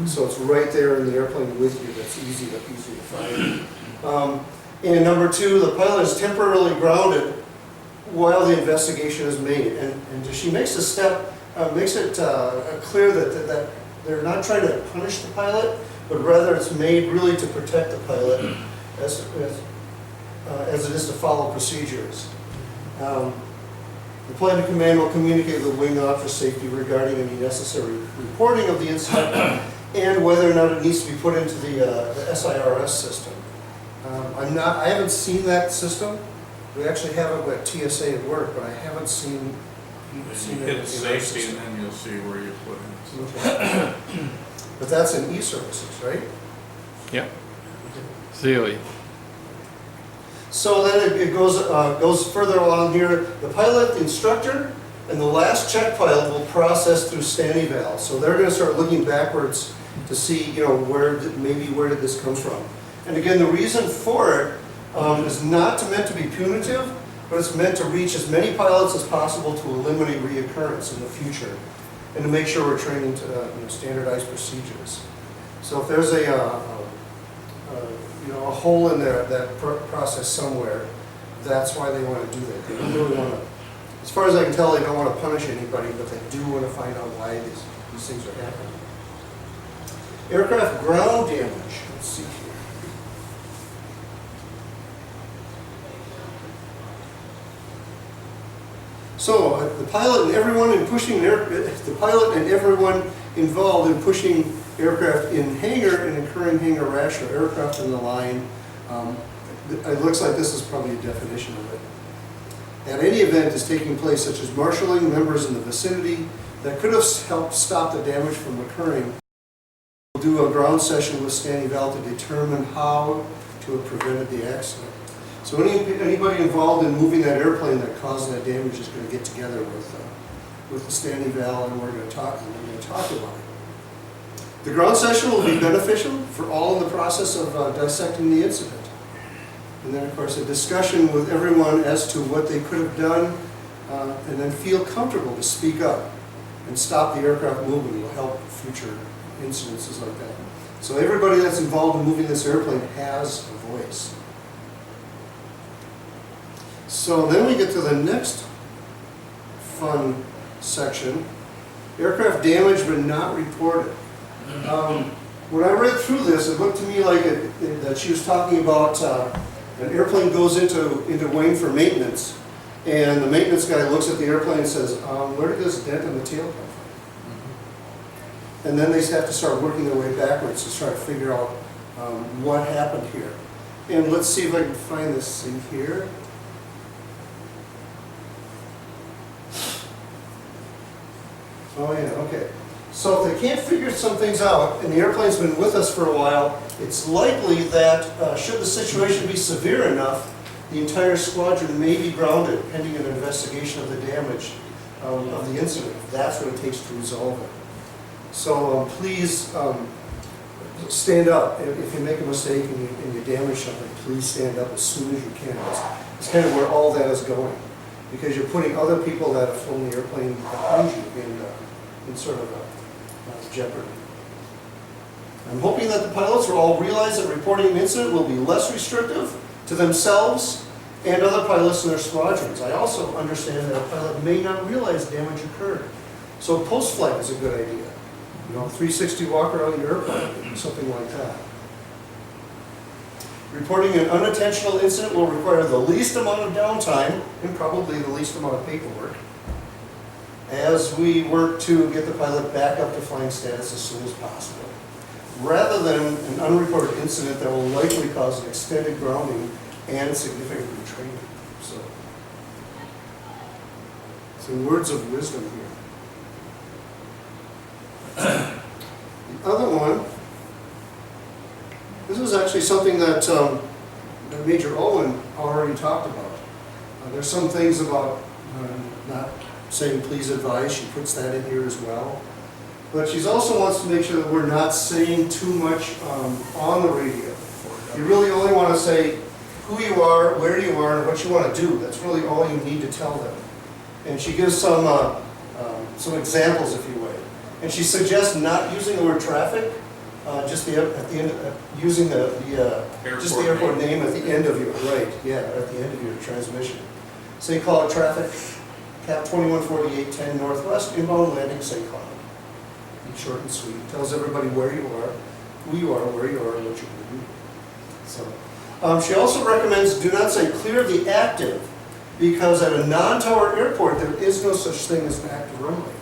So it's right there in the airplane with you. That's easy to find. And number two, the pilot is temporarily grounded while the investigation is made. And she makes a step, makes it clear that they're not trying to punish the pilot, but rather it's made really to protect the pilot as it is to follow procedures. The plane of command will communicate with wing op for safety regarding any necessary reporting of the incident and whether or not it needs to be put into the SIRS system. I haven't seen that system. We actually have it with TSA at work, but I haven't seen
You
it
hit
in our
safety
system.
and then you'll see where you put it.
Okay. But that's in e-services, right?
Yeah. Theory.
So then it goes further along here. The pilot, the instructor, and the last check pilot will process through STANEVAL. So they're going to start looking backwards to see, where did this come from. And again, the reason for it is not meant to be punitive, but it's meant to reach as many pilots as possible to eliminate reoccurrence in the future, and to make sure we're training to standardized procedures. So if there's a hole in that process somewhere, that's why they want to do that. They don't really want to, as far as I can tell, they don't want to punish anybody, but they do want to find out why these things are happening. Aircraft ground damage. Let's see here. So the pilot and everyone involved in pushing aircraft in hangar and incurring hangar rash or aircraft in the line. It looks like this is probably a definition of it. At any event is taking place, such as marshalling members in the vicinity that could have helped stop the damage from occurring. We'll do a ground session with STANEVAL to determine how to have prevented the accident. So anybody involved in moving that airplane that caused that damage is going to get together with the STANEVAL, and we're going to talk about it. The ground session will be beneficial for all in the process of dissecting the incident. And then, of course, a discussion with everyone as to what they could have done, and then feel comfortable to speak up and stop the aircraft moving will help future incidences like that. So everybody that's involved in moving this airplane has a voice. So then we get to the next fun section, aircraft damage but not reported. When I read through this, it looked to me like that she was talking about an airplane goes into Wayne for maintenance, and the maintenance guy looks at the airplane and says, where did this dent in the tail come from? And then they have to start working their way backwards to try to figure out what happened here. And let's see if I can find this in here. Oh yeah, okay. So if they can't figure some things out, and the airplane's been with us for a while, it's likely that should the situation be severe enough, the entire squadron may be grounded pending an investigation of the damage of the incident. That's what it takes to resolve it. So please stand up. If you make a mistake and you damage something, please stand up as soon as you can. It's kind of where all that is going, because you're putting other people that have flown the airplane behind you in sort of a jeopardy. I'm hoping that the pilots will all realize that reporting an incident will be less restrictive to themselves and other pilots in their squadrons. I also understand that a pilot may not realize damage occurred. So post-flight is a good idea. 360 walk around the airplane, something like that. Reporting an unintentional incident will require the least amount of downtime and probably the least amount of paperwork as we work to get the pilot back up to flying status as soon as possible, rather than an unreported incident that will likely cause an extended grounding and significant retraining. So, some words of wisdom here. other one, this is actually something that Major Owen already talked about. There's some things about not saying please advise, she puts that in here as well. But she also wants to make sure that we're not saying too much on the radio. You really only want to say who you are, where you are, and what you want to do. That's really all you need to tell them. And she gives some examples, if you will. And she suggests not using the word traffic, just at the end, using just the airport name at the end of your, right, yeah, at the end of your transmission. Say call it traffic, cap 2148, 10 Northwest, inbound landing, St. Cloud. Short and sweet, tells everybody where you are, who you are, where you are, and what you're going to do. So, she also recommends do not say clear the active, because at a non-tower airport there is no such thing as an active runway.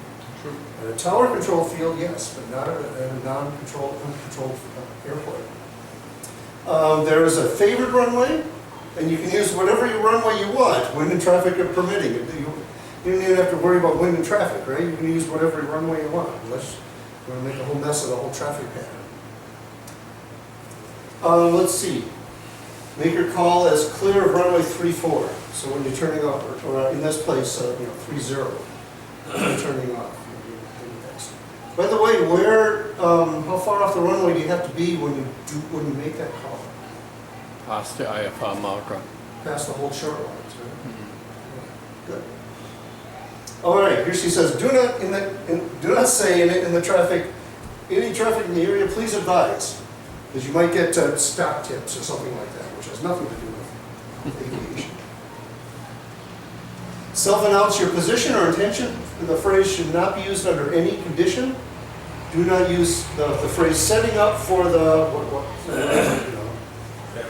At a tower control field, yes, but not at a non-controlled, uncontrolled airport. There is a favored runway, and you can use whatever runway you want, wind and traffic are permitting. You don't even have to worry about wind and traffic, right? You can use whatever runway you want, unless you want to make a whole mess of the whole traffic pattern. Let's see. Make your call as clear of runway 34. So when you're turning off, or in this place, 30, you're turning off. By the way, how far off the runway do you have to be when you make that call?
Past the IFR marker.
Past the whole short lines, right? Good. All right, here she says, do not say in the traffic, any traffic in the area, please advise, because you might get stock tips or something like that, which has nothing to do with aviation. Self-announce your position or intention. The phrase should not be used under any condition. Do not use the phrase setting up for
That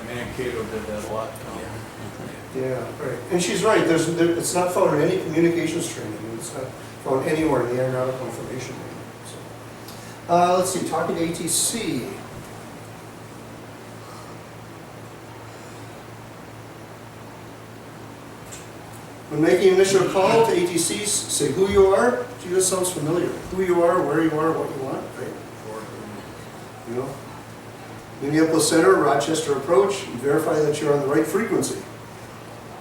Mankato did that a lot.
Yeah, right. And she's right. It's not found in any communications training. It's not found anywhere in the aeronautical information manual. So, let's see. Talking to ATC. When making initial call to ATCs, say who you are. Gee, this sounds familiar. Who you are, where you are, what you want, right? You know. Minneapolis Center, Rochester approach, and verify that you're on the right frequency.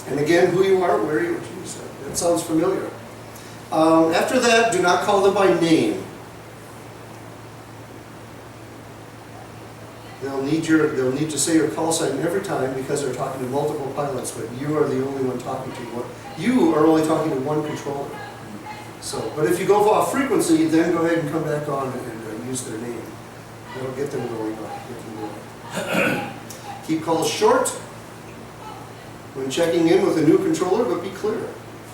And again, who you are, where you are. Geez, that sounds familiar. After that, do not call them by name. They'll need to say your call sign every time because they're talking to multiple pilots, but you are the only one talking to one. You are only talking to one controller. So, but if you go off frequency, then go ahead and come back on and use their name. That'll get them going. Keep calls short. When checking in with a new controller, but be clear.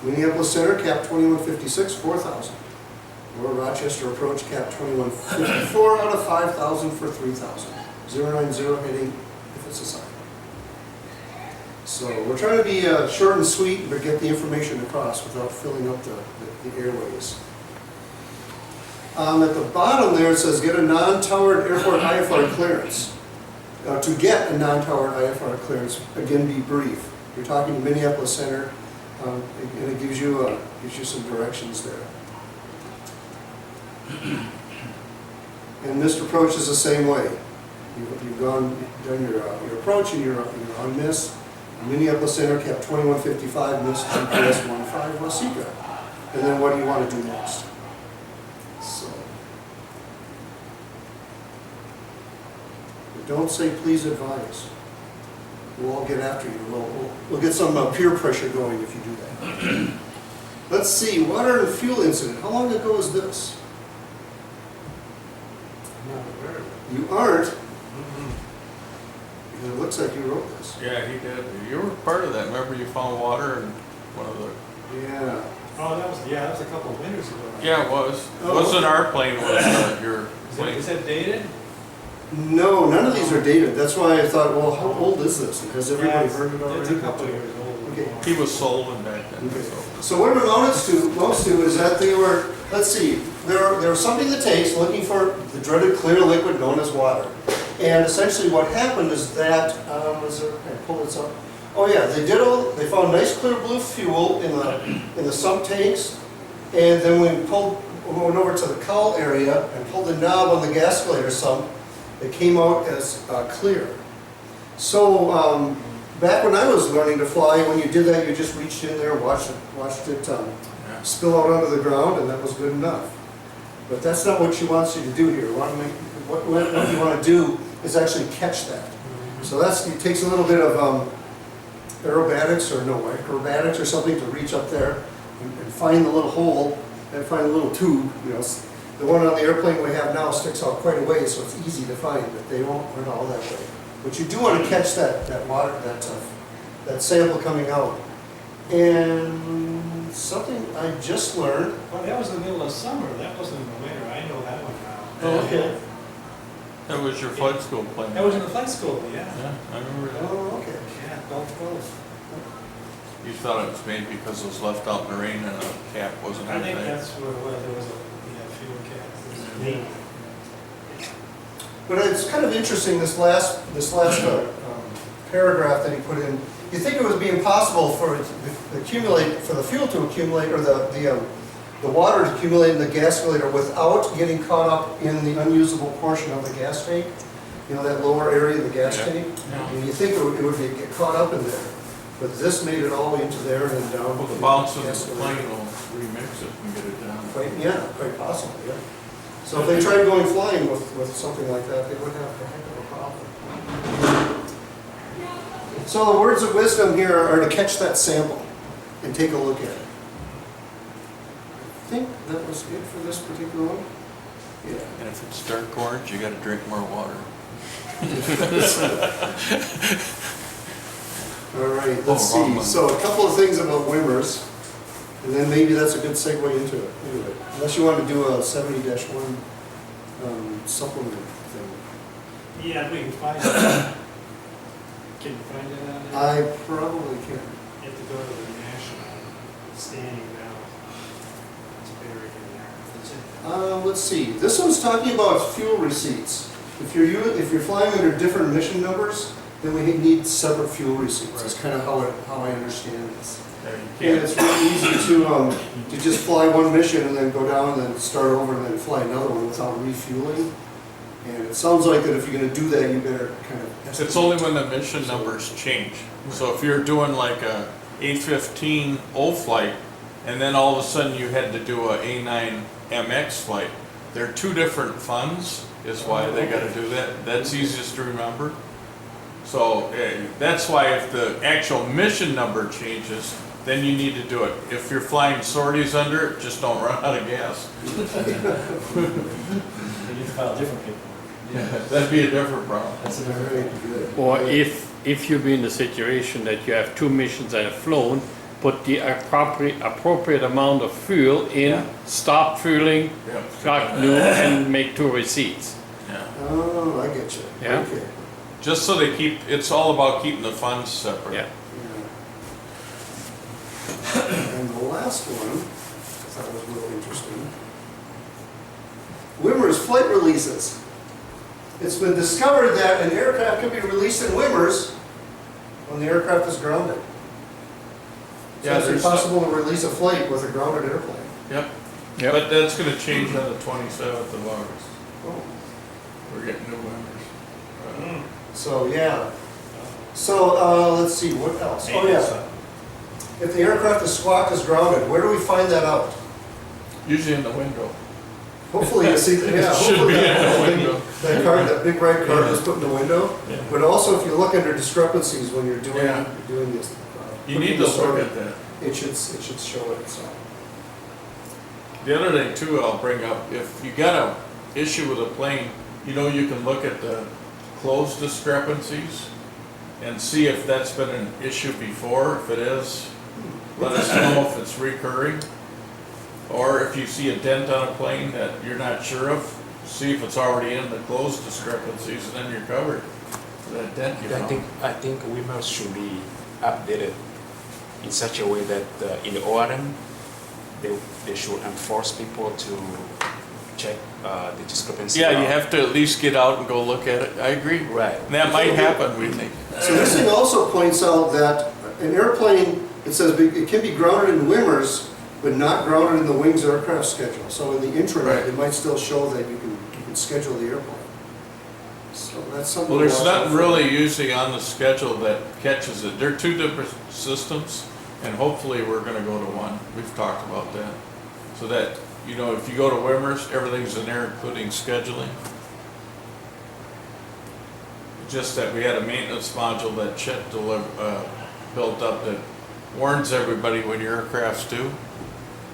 Minneapolis Center, cap 2156, 4,000. Or Rochester approach, cap 2154 out of 5,000 for 3,000. 090 heading if it's assigned. So we're trying to be short and sweet, but get the information across without filling up the airways. At the bottom there it says get a non-towered airport IFR clearance. To get a non-towered IFR clearance, again be brief. You're talking to Minneapolis Center, and it gives you some directions there. And missed approach is the same way. You've done your approach and you're on miss. Minneapolis Center, cap 2155, missed GPS 15 Waseca. And then what do you want to do next? So, but don't say please advise. We'll all get after you. We'll get some peer pressure going if you do that. Let's see, water and fuel incident. How long ago is this? You aren't? Because it looks like you wrote this.
Yeah, he did. You were part of that. Remember you found water in one of the...
Yeah.
Oh, that was a couple of winters ago.
Yeah, it was. It
Oh,
wasn't our plane, it was your plane.
Is that dated?
No, none of these are dated. That's why I thought, well, how old is this? Has everybody heard it already?
It's a couple of years old.
Okay.
He was sold back then.
Okay.
So.
So what it amounts to is that they were, let's see, there was something that takes looking for the dreaded clear liquid known as water. And essentially what happened is that, can I pull this up? Oh yeah, they found nice clear blue fuel in the sump tanks, and then when we pulled went over to the cowl area and pulled the knob on the gasculator sump, it came out as clear. So back when I was learning to fly, when you did that, you just reached in there, watched it spill out onto the ground, and that was good enough. But that's not what she wants you to do here. What you want to do is actually catch that. So it takes a little bit of acrobatics or something to reach up there and find the little hole and find the little tube. You know, the one on the airplane we have now sticks out quite a ways, so it's easy to find, but they won't run all that way. But you do want to catch that water, that sample coming out. And something I just learned.
Well, that was the middle of summer, that wasn't in the winter, I know that one now.
Oh, okay.
That was your flight school plane.
That was in the flight school, yeah.
Yeah, I remember that.
Oh, okay.
Yeah, both.
You thought it was made because it was left out in the rain and the cap wasn't
I
on
think
there.
that's what it was, there was a fuel cap.
But it's kind of interesting, this last paragraph that he put in. You think it would be impossible for the fuel to accumulate, or the water to accumulate in the gasculator without getting caught up in the unusable portion of the gas tank? You know, that lower area of the gas tank? And you think it would get caught up in there. But this made it all the way into there and then down.
Well, the bounce of the plane will remix it and get it down.
Quite possibly, yeah. So if they tried going flying with something like that, they would have a heck of a problem. So the words of wisdom here are to catch that sample and take a look at it. I think that was it for this particular one. Yeah.
And if it's dark orange, you gotta drink more water.
All right, let's see. So a couple of things about Wimmers, and then maybe that's a good segue into it. Anyway, unless you want to do a 70-1 supplement thing.
Yeah, we can find it. Can you find it on there?
I probably can.
You have to go to the national standing now. It's buried in there. That's it.
Let's see. This one's talking about fuel receipts. If you're flying under different mission numbers, then we need separate fuel receipts. That's kind of how I understand this. And it's really easy to just fly one mission and then go down and then start over and then fly another one without refueling. And it sounds like that if you're going to do that, you better kind of.
It's only when the mission numbers change. So if you're doing like a A15 O flight, and then all of a sudden you had to do a A9MX flight, they're two different funds, is why they gotta do that. That's easiest to remember. So that's why if the actual mission number changes, then you need to do it. If you're flying sorties under it, just don't run out of gas.
You need to file different paperwork.
Yeah, that'd be a different problem.
That's a different.
Or if you be in the situation that you have two missions and have flown, put the appropriate amount of fuel in, stop fueling, truck new, and make two receipts.
Yeah.
Oh, I get you.
Yeah.
Okay.
Just so they it's all about keeping the funds separate.
Yeah.
And the last one, I thought was real interesting. Wimmers flight releases. It's been discovered that an aircraft can be released in Wimmers when the aircraft is grounded.
Yeah,
So it's possible to release a flight with a grounded airplane.
Yep.
Yep.
But that's gonna change on the 27th of August.
Oh.
We're getting new members.
So, yeah. So, let's see, what else? Oh, yeah. If the aircraft is squawked as grounded, where do we find that out?
Usually in the window.
Hopefully, you see, yeah,
Should
hopefully
be in the window.
that card, that big red card is put in the window.
Yeah.
But also, if you look under discrepancies when you're doing,
Yeah.
this.
You need to look at that.
It should show it, so.
The other thing too, I'll bring up, if you got a issue with a plane, you can look at the close discrepancies and see if that's been an issue before. If it is, let us know if it's recurring. Or if you see a dent on a plane that you're not sure of, see if it's already in the close discrepancies, and then you're covered for that dent you found.
I think Wimmers should be updated in such a way that in the ORM, they should enforce people to check the discrepancy.
Yeah, you have to at least get out and go look at it. I agree.
Right.
And that might happen, we think.
So this thing also points out that an airplane, it says it can be grounded in Wimmers, but not grounded in the Wings aircraft schedule. So in the intranet,
Right.
it might still show that you can schedule the airplane. So that's something.
Well,
to
there's
watch out
nothing
for.
really usually on the schedule that catches it. They're two different systems, and hopefully we're gonna go to one. We've talked about that. So that, you know, if you go to Wimmers, everything's in there, including scheduling. Just that we had a maintenance module that Chet built up that warns everybody when your aircraft's due.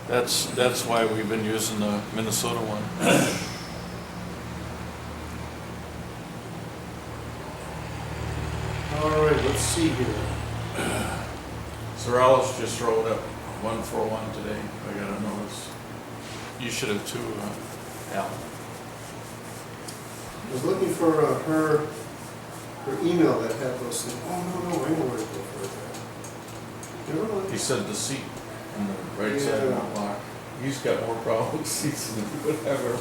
That's why we've been using the Minnesota one.
All right, let's see here.
Sorrells just rolled up 141 today. I got a notice. You should have too, Al.
I was looking for her email that had those things. Oh, no, I know where to go for that. Never mind.
He said the seat on the right side
Yeah.
won't lock. He's got more problems with seats than we would ever.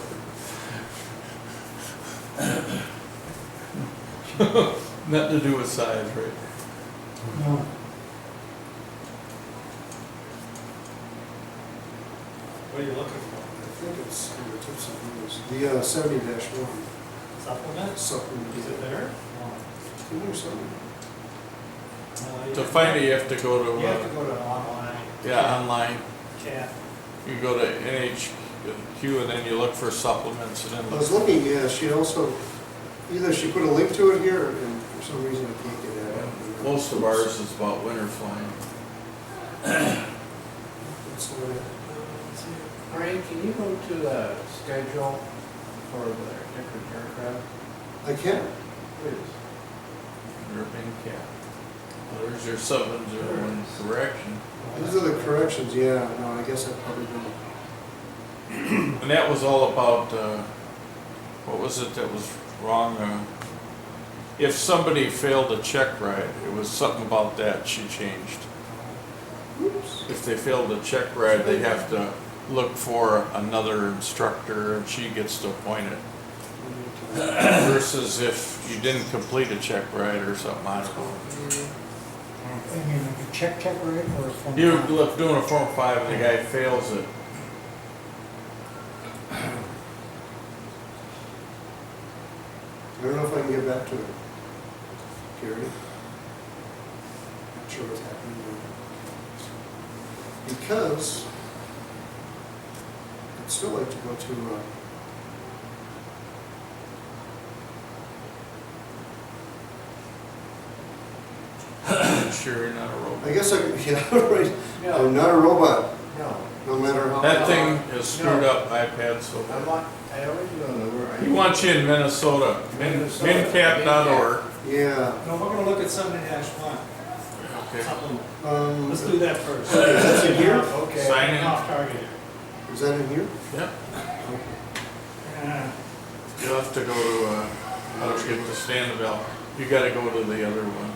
Nothing to do with size, right?
No.
What are you looking for?
I think it's in the tips of yours. The 70-1
Supplement?
supplement.
Is it there?
Isn't there something?
To find it, you have to go to,
You have to go to online.
yeah, online.
Can't.
You go to NHQ and then you look for supplements and
I
then,
was looking, yeah, she also, either she put a link to it here, and for some reason I can't get at it.
most of ours is about winter flying.
It's,
Brian, can you go to the schedule for the different aircraft,
I can.
please?
European cap. There's your 701 correction.
These are the corrections, yeah, no, I guess I probably don't.
And that was all about, what was it that was wrong? If somebody failed a check ride, it was something about that she changed.
Oops.
If they failed a check ride, they have to look for another instructor and she gets to appoint it. Versus if you didn't complete a check ride or something, I don't know.
I mean, like a check right, or a phone?
You
call?
look doing a Form 5 and the guy fails it.
I don't know if I can get back to it. Gary? Not sure what's happening there. Because I'd still like to go to,
Sure, you're not a robot.
I guess yeah, right.
No.
I'm not a robot,
No,
no matter how.
That thing has screwed up iPad so
I
bad.
want, I already know where I.
He wants you in Minnesota, mincap.org.
Yeah,
No, we're gonna look at 70-1.
Okay.
Supplement. Let's do that first.
Okay, that's in here?
Okay.
Sign in.
Off target here.
is that in here?
Yeah,
Yeah.
you'll have to go to, how to get to Standville. You gotta go to the other one.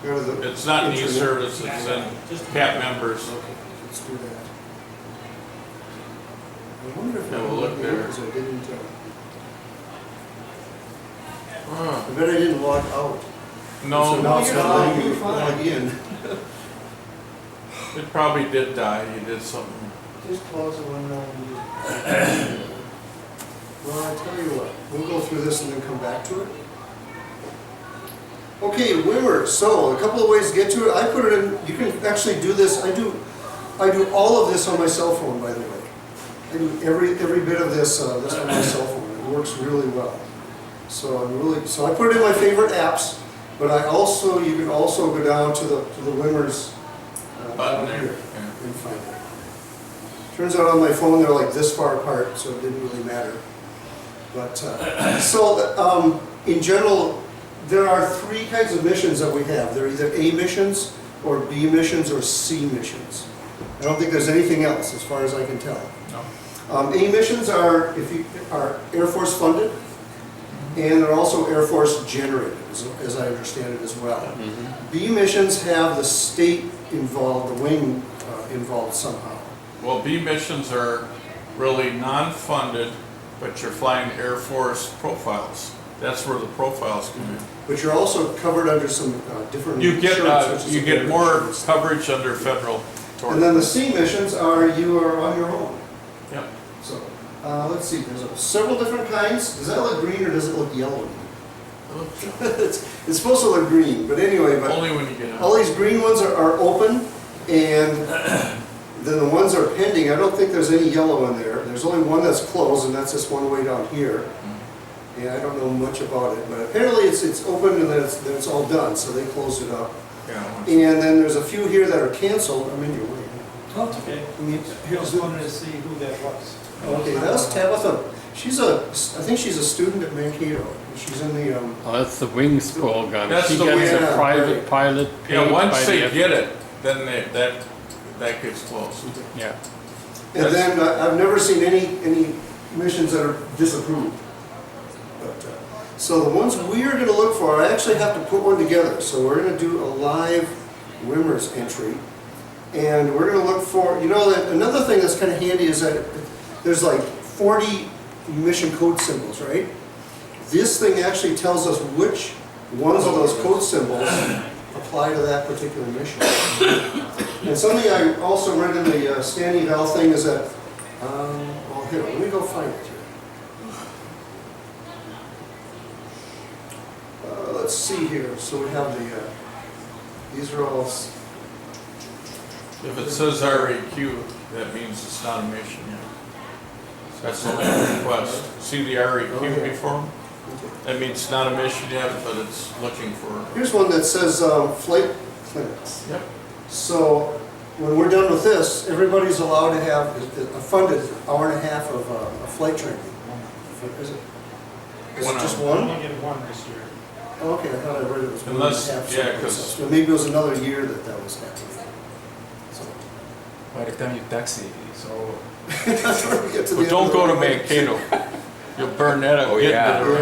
Go to the.
It's not in
internet.
e-service, it's in CAP members.
Okay, let's do that. I wonder if
Yeah,
I
we'll look there.
because I didn't,
Ah,
I bet I didn't log out. So
No,
now it's
you're
not
fine,
letting me
you're fine.
log in.
it probably did die, you did something.
Just close the window and you.
Well, I tell you what, we'll go through this and then come back to it. Okay, Wimmer, so a couple of ways to get to it. I put it in, you can actually do this, I do all of this on my cell phone, by the way. I do every bit of this, this on my cell phone. It works really well. So so I put it in my favorite apps, but you can also go down to the Wimmers
Button
down
there,
here
yeah.
and find it. Turns out on my phone they're like this far apart, so it didn't really matter. But in general, there are three kinds of missions that we have. They're either A missions, or B missions, or C missions. I don't think there's anything else, as far as I can tell.
No.
A missions are Air Force funded, and they're also Air Force generated, as I understand it as well. B missions have the state involved, the wing involved somehow.
Well, B missions are really non-funded, but you're flying Air Force profiles. That's where the profiles come in.
But you're also covered under some different
You get,
insurance, which is
you
a
get
better
more
insurance.
coverage under federal.
And then the C missions are, you are on your own.
Yep.
So, let's see, there's several different kinds. Does that look green or does it look yellow? It's supposed to look green, but anyway, but
Only when you get
all
out.
these green ones are open, and then the ones are pending. I don't think there's any yellow in there. There's only one that's closed, and that's this one way down here. And I don't know much about it, but apparently it's open and then it's all done, so they closed it up.
Yeah,
And then there's a few here that are canceled. I'm in your way.
Oh, it's okay.
I mean,
I
here's
just
the,
wanted to see who that was.
okay, that's Tabitha. I think she's a student at Mankato. She's in the,
Oh, that's the wings program.
That's
She
the
gets
wing-
a private
right.
pilot paid
Yeah, once
by
they
the
get it, then that gets closed.
Yeah.
and then I've never seen any missions that are disapproved. But, so the ones we're gonna look for, I actually have to put one together. So we're gonna do a live Wimmers entry. And we're gonna look for, you know, that another thing that's kind of handy is that there's like 40 mission code symbols, right? This thing actually tells us which ones of those code symbols apply to that particular mission. And something I also read in the Standing Val thing is that, well, here, let me go find it here. Let's see here. So we have the, these are all.
If it says REQ, that means it's not a mission yet. That's the only request. See the REQ before 'em? That means it's not a mission yet, but it's looking for.
Here's one that says flight clinics.
Yep.
So when we're done with this, everybody's allowed to have a funded hour and a half of flight training. Is it
One
just
hour.
one?
Only get one this year.
Okay, I thought I read it was one and
Unless-
a half.
yeah, 'cause-
So maybe it was another year that was happening. So
By the time you taxi, so
that's where we get to the
But don't
end
go
of
to
the
Mankato. You'll burn that up.
Oh,
getting
yeah.
to the-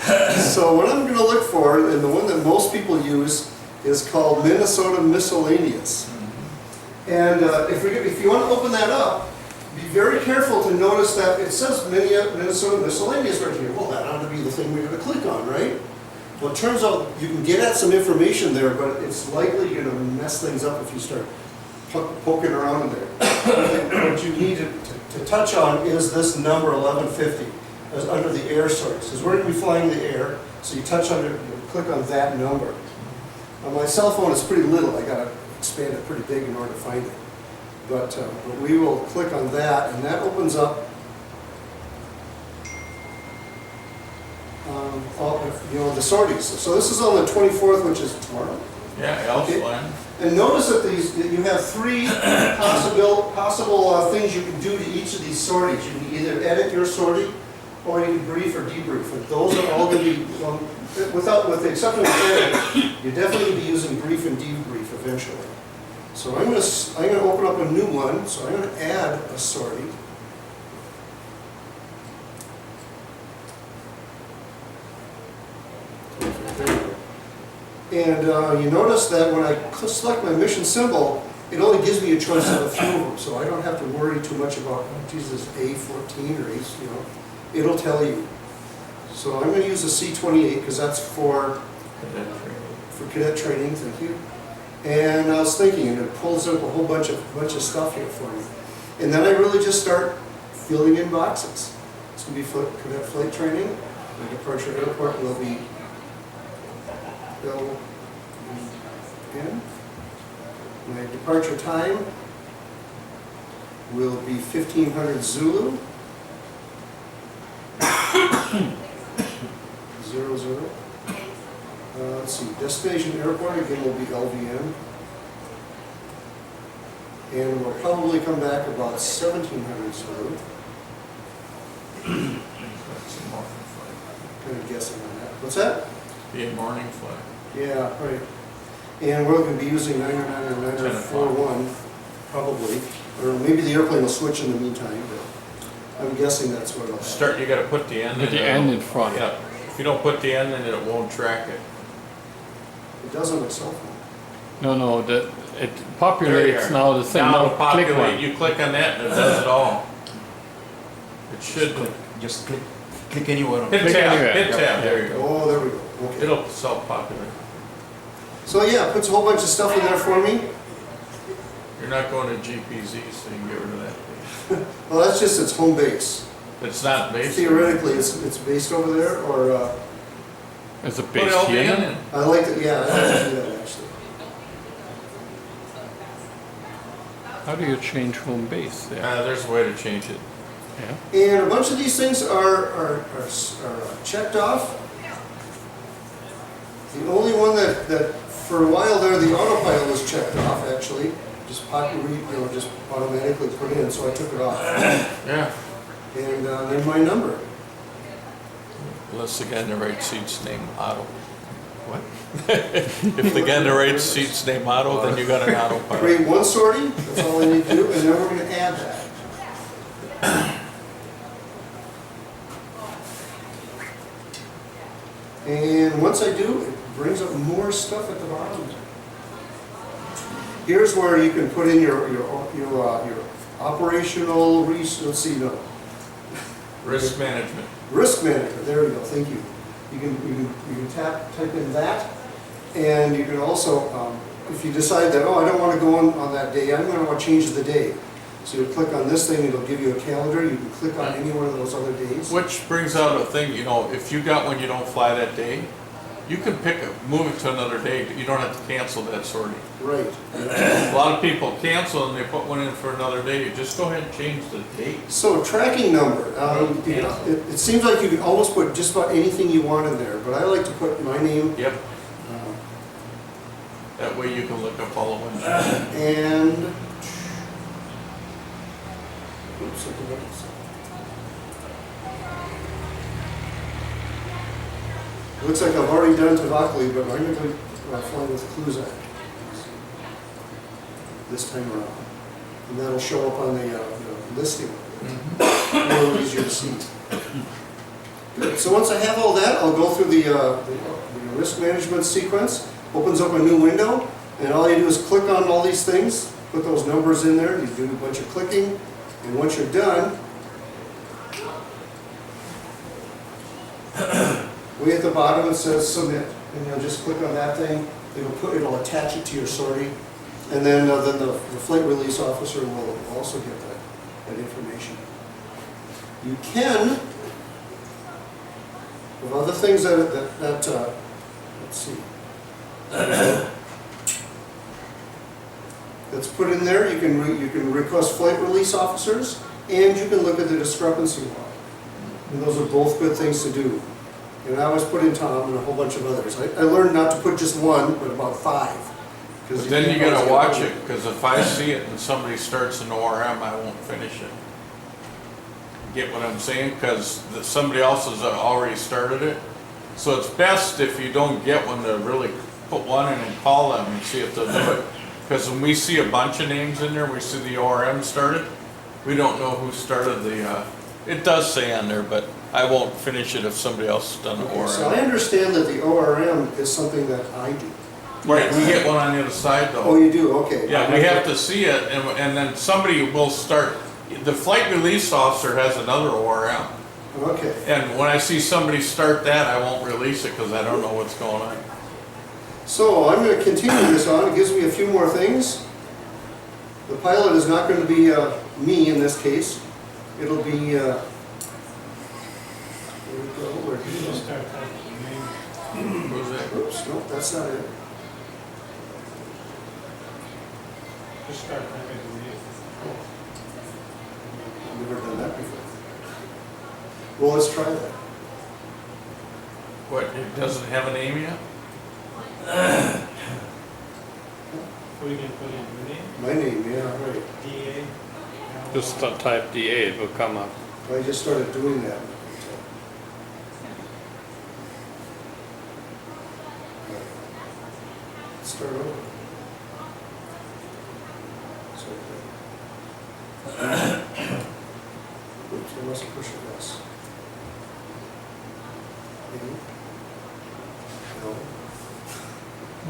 Yeah, right. So what I'm gonna look for, and the one that most people use, is called Minnesota Miscellaneous. And if you want to open that up, be very careful to notice that it says Minnesota Miscellaneous right here. Well, that ought to be the thing we're gonna click on, right? Well, it turns out you can get at some information there, but it's likely gonna mess things up if you start poking around in there. What you need to touch on is this number 1150, as under the air source, because we're gonna be flying the air, so you touch under, you click on that number. On my cell phone, it's pretty little, I gotta expand it pretty big in order to find it. But we will click on that, and that opens up the sorties. So this is on the 24th, which is tomorrow.
Yeah, Elfline.
And notice that that you have three possible things you can do to each of these sorties. You can either edit your sortie, or you can brief or debrief. And those are all going to be, with the exception of edit, you definitely be using brief and debrief eventually. So I'm going to open up a new one. So I'm going to add a sortie. And you notice that when I select my mission symbol, it only gives me a choice of a few of them, so I don't have to worry too much about, oh, geez, this A14 or A, you know, it'll tell you. So I'm going to use a C28 because that's for cadet training, thank you. And I was thinking, and it pulls up a whole bunch of stuff here for me. And then I really just start filling in boxes. It's going to be cadet flight training. My departure airport will be in. My departure time will be 1500 Zulu. 00. Let's see, destination airport again will be LVN. And we'll probably come back about 1700 Zulu.
That's a morning flight.
Kind of guessing on that. What's that?
Be a morning flight.
Yeah, right. And we're going to be using 909 or 941, probably. Or maybe the airplane will switch in the meantime, but I'm guessing that's what it'll
Start, you gotta put the end in.
With the end in front.
Yeah. If you don't put the end in it, it won't track it.
It does on my cell phone.
No, it
There you
populates
are.
now the thing.
Now
Now
it'll
click
populate,
one.
you click on that and it does it all. It should.
just click anywhere on
Hit
Click
tab,
anywhere.
hit
Yep.
tab, there you go.
Oh, there we go. Okay.
It'll self-populate.
So yeah, it puts a whole bunch of stuff in there for me.
You're not going to GPZ, so you can get rid of that page.
Well, that's just its home base.
It's not based.
Theoretically, it's based over there, or,
Is it
Put
based
LDN
here?
in.
I like to, yeah, I like to do that, actually.
How do you change home base there?
There's a way to change it.
Yeah.
And a bunch of these things are checked off. The only one that for a while there, the autopilot was checked off, actually. Just just automatically put in, so I took it off.
Yeah.
And then my number.
Unless the guy in the right seat's named Otto. What? If the guy in the right seat's named Otto, then you got an autopilot.
Create one sortie, that's all I need to do, and then we're gonna add that. And once I do, it brings up more stuff at the bottom. Here's where you can put in your operational let's see, no.
Risk management.
Risk management, there we go, thank you. You can type in that, and you can also, if you decide that, oh, I don't want to go on that day, I'm going to want to change the day. So you click on this thing, it'll give you a calendar, you can click on any one of those other days.
Which brings out a thing, you know, if you got one you don't fly that day, you can move it to another day, you don't have to cancel that sortie.
Right.
A lot of people cancel and they put one in for another day, just go ahead and change the date.
So tracking number, it seems like you can almost put just about anything you want in there, but I like to put my name.
Yep. That way you can look up all of them.
And, oops, looks like I've already done Tavakli, but I'm going to fly with Kluzak this time around. And that'll show up on the listing. A little easier to see. Good. So once I have all that, I'll go through the risk management sequence. Opens up a new window, and all you do is click on all these things, put those numbers in there, you do a bunch of clicking, and once you're done, way at the bottom it says submit, and you'll just click on that thing, it'll attach it to your sortie, and then the flight release officer will also get that information. You can, with other things let's see, that's put in there, you can request flight release officers, and you can look at the discrepancy log. And those are both good things to do. And I always put in Tom and a whole bunch of others. I learned not to put just one, but about 5.
But then you gotta watch it, because if I see it and somebody starts an ORM, I won't finish it. Get what I'm saying? Because somebody else has already started it. So it's best if you don't get one to really put one in and call them and see if they'll do it. Because when we see a bunch of names in there, we see the ORM started, we don't know who started the, it does say on there, but I won't finish it if somebody else has done the
Okay,
ORM.
so I understand that the ORM is something that I do.
Right, we get one on the other side though.
Oh, you do? Okay.
Yeah, we have to see it, and then somebody will start, the flight release officer has another ORM.
Okay.
And when I see somebody start that, I won't release it because I don't know what's going on.
So I'm going to continue this on. It gives me a few more things. The pilot is not going to be me in this case. It'll be, where we go? Where
You just start typing your name.
Who's that?
Oops, no, that's not it.
Just start typing your name.
I've never done that before. Well, let's try that.
What, it doesn't have a name yet?
What are you gonna put in, your name?
My name, yeah, right.
DA?
Just type DA, it will come up.
I just started doing that. Let's start over. Oops, I must push an S. No.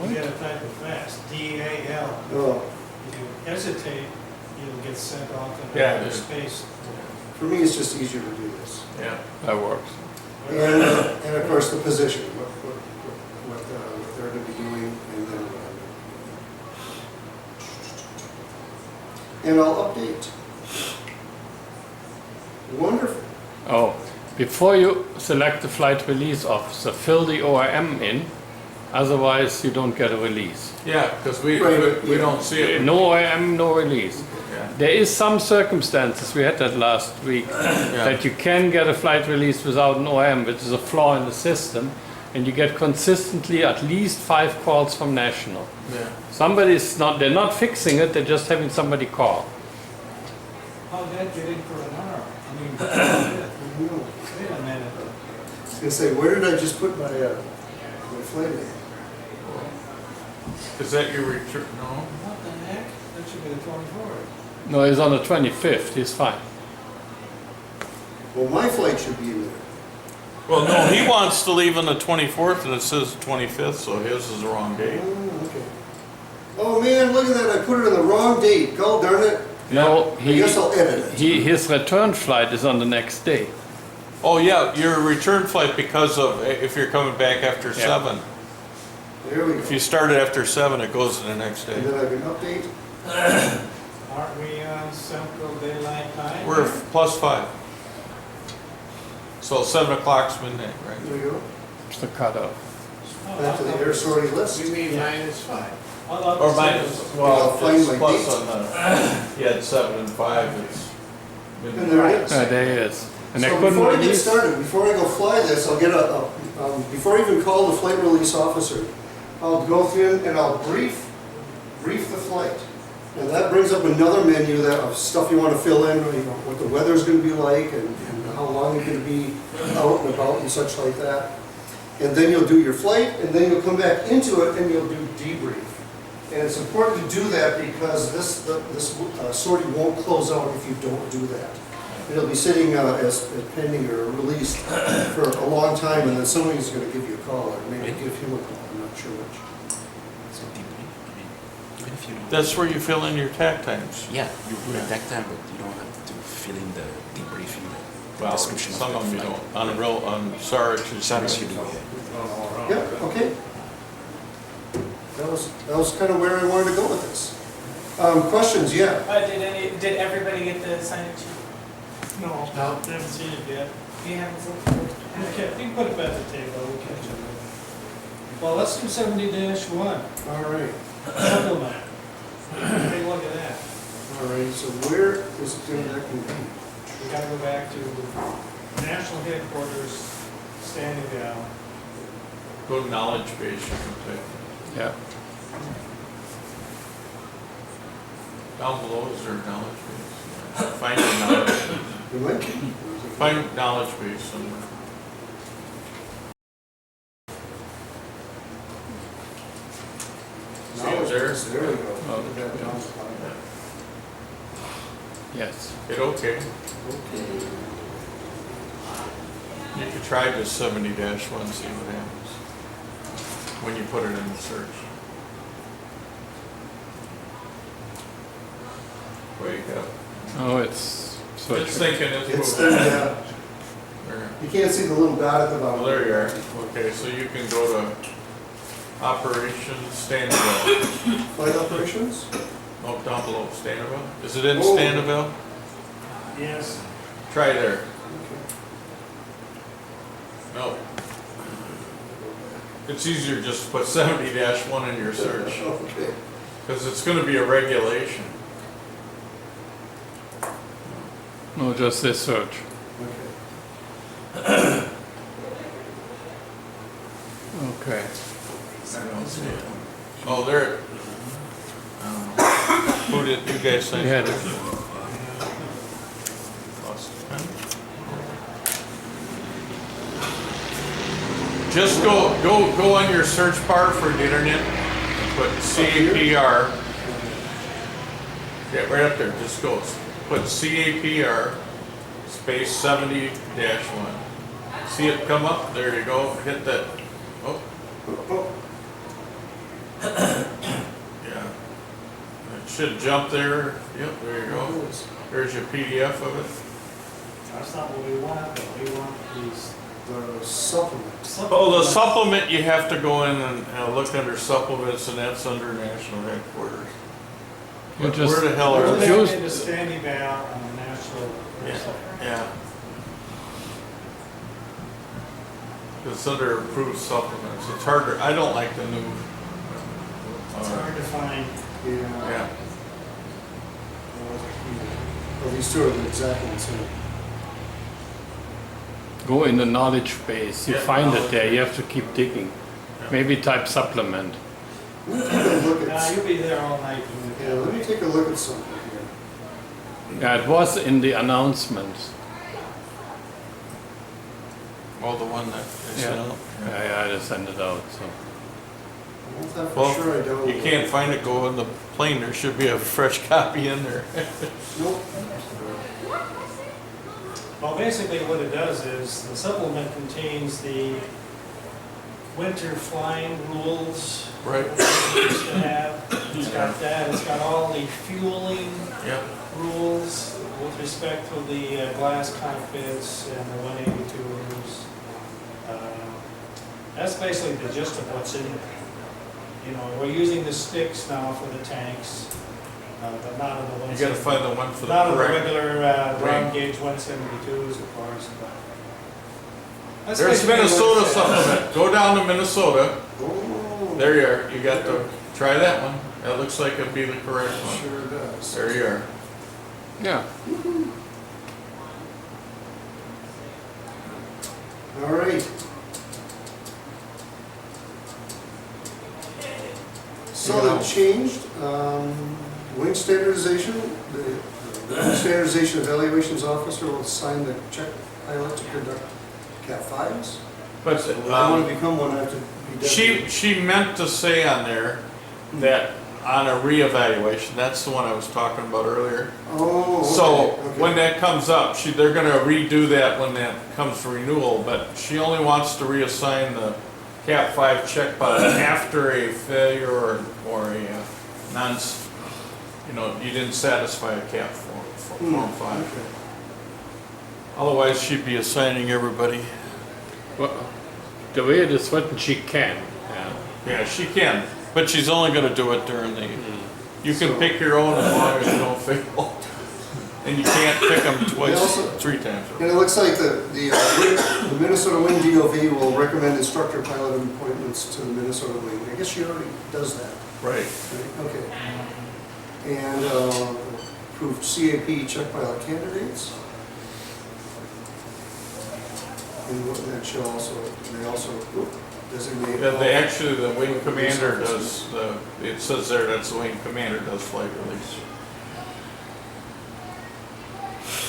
You gotta type it fast, DAL.
No.
If you hesitate, you'll get sent off in
Yeah,
another
it is.
space.
For me, it's just easier to do this.
Yeah.
That works.
And of course, the position, what they're going to be doing, and then and I'll update. Wonderful.
Oh, before you select the flight release officer, fill the ORM in, otherwise you don't get a release.
Yeah, because we
Right.
don't see it.
No ORM, no release.
Yeah.
There is some circumstances, we had that last week, that you can get a flight release without an ORM, which is a flaw in the system, and you get consistently at least 5 calls from National.
Yeah.
Somebody's not, they're not fixing it, they're just having somebody call.
How'd that get in for an hour? I mean, wait a minute.
I was gonna say, where did I just put my flight in?
Is that your return? No?
What the heck? That should be the 24th.
No, he's on the 25th, he's fine.
Well, my flight should be in there.
Well, no, he wants to leave on the 24th and it says 25th, so his is the wrong date.
Oh, okay. Oh man, look at that, I put it on the wrong date, god darn it.
No,
I guess I'll edit it.
his return flight is on the next day.
Oh, yeah, your return flight because of, if you're coming back after 7.
There we
If
go.
you started after 7, it goes to the next
And
day.
then I can update.
Aren't we on Central Daylight Time?
We're +5. So 7 o'clock's midnight, right?
There we go.
It's the cutoff.
Back to the air sortie list.
We mean -5.
Or minus,
I'll
well,
find
it's
my
plus
date.
on the, you had 7 and 5, it's
And there it is.
There he is. And I
So
couldn't
before I get
release.
started, before I go fly this, I'll get before I even call the flight release officer, I'll go through and I'll brief the flight. And that brings up another menu of stuff you want to fill in, you know, what the weather's going to be like and how long you're going to be out and about and such like that. And then you'll do your flight and then you'll come back into it and you'll do debrief. And it's important to do that because this sortie won't close out if you don't do that. It'll be sitting as pending or released for a long time, and then somebody's going to give you a call, or maybe give him a call, I'm not sure which.
So debrief, I mean, even if you don't.
That's where you fill in your tack times.
Yeah, you put a tag time, but you don't have to fill in the debriefing, the
Well,
description
some
of
of
the
them you
flight.
don't, on SARS,
Sometimes you do, yeah.
Yeah, okay. That was kind of where I wanted to go with this. Questions, yeah.
Did everybody get the signage?
No,
No.
I haven't seen it yet.
We haven't looked.
Okay, you can put it back at the table, we'll catch up. Well, let's do 70-1,
All right,
supplement. Take a look at that.
all right, so where is it going to be?
We gotta go back to national headquarters, standing down.
Go to knowledge base, you can pick.
Yeah.
Down below is there knowledge base? Find your knowledge base.
You might be.
Find knowledge base somewhere. See it there?
There we go.
Yes.
Hit okay.
Okay.
You could try this 70-1, see what happens when you put it in the search. Wake up.
Oh, it's
It's
switching.
thinking
It's
it's moving.
the,
There.
you can't see the little dot at the bottom.
Well, there you are. Okay, so you can go to operations, Standaville.
Flight operations?
Oh, down below, Standaville. Is it in
Oh.
Standaville?
Yes.
Try there. No. It's easier just to put 70-1 in your search,
Okay.
because it's gonna be a regulation.
No, just this search.
Okay.
Okay.
I don't see it. Oh, there. Who did, you guys say?
We had it.
Lost the pen. Just go on your search bar for the internet and put CAPR. Yeah, right up there, just go, put CAPR space 70-1. See it come up? There you go, hit that. Oh. Yeah. It should jump there. Yep, there you go. There's your PDF of it.
That's not what we want, though. We want these.
The supplements.
Oh, the supplement, you have to go in and look under supplements, and that's under national headquarters.
You just-
Where the hell
We're
are
back
they?
Use-
into standing by out on the national website.
Yeah. It's under approved supplements. It's harder, I don't like the new.
It's hard to find.
Yeah.
Yeah.
Well, these two are exactly the same.
Go in the knowledge base, you
Yeah,
find it
knowledge
there, you have to keep digging.
Yeah.
Maybe type supplement.
Let me take a look
Nah,
at,
you'll be there all night.
yeah, let me take a look at something here.
Yeah, it was in the announcements.
Oh, the one that they sent out?
Yeah, they sent it out, so.
I won't have
Well,
for sure I don't.
you can't find it, go in the plane, there should be a fresh copy in there.
Nope.
Well, basically what it does is, the supplement contains the winter flying rules.
Right.
that we used to have. It's got that, it's got all the fueling
Yep.
rules with respect to the glass cockpits and the 182s. That's basically the gist of what's in there. You know, we're using the sticks now for the tanks, but not of the
You
ones.
gotta find the one for the
Not of the
correct.
regular
Right.
round gauge 172s, of course, but. That's
There's
basically what it
Minnesota
says.
supplement. Go down to Minnesota.
Oh.
There you are. You got to try that one. That looks like it'd be the correct one.
Sure does.
There you are.
Yeah.
All right. So they changed, wing standardization, the wing standardization evaluations officer will assign the check pilot to conduct Cat 5s.
But
So if I want to become one, I have to be designated.
she meant to say on there that on a reevaluation, that's the one I was talking about earlier.
Oh, okay,
So
okay.
when that comes up, they're gonna redo that when that comes for renewal, but she only wants to reassign the Cat 5 check pilot after a failure or a non, you didn't satisfy a Cat Form 5.
Okay.
Otherwise, she'd be assigning everybody.
Well, the way it is written, she can, yeah.
Yeah, she can, but she's only gonna do it during the, you can pick your own as long as you don't fail. And you can't pick them twice, 3 times.
And it looks like the Minnesota Wing DOV will recommend instructor pilot appointments to the Minnesota Wing. I guess she already does that.
Right.
Okay. And approved CAP check pilot candidates. And then they also designate.
Yeah, they actually, the wing commander does, it says there that's the wing commander does flight release.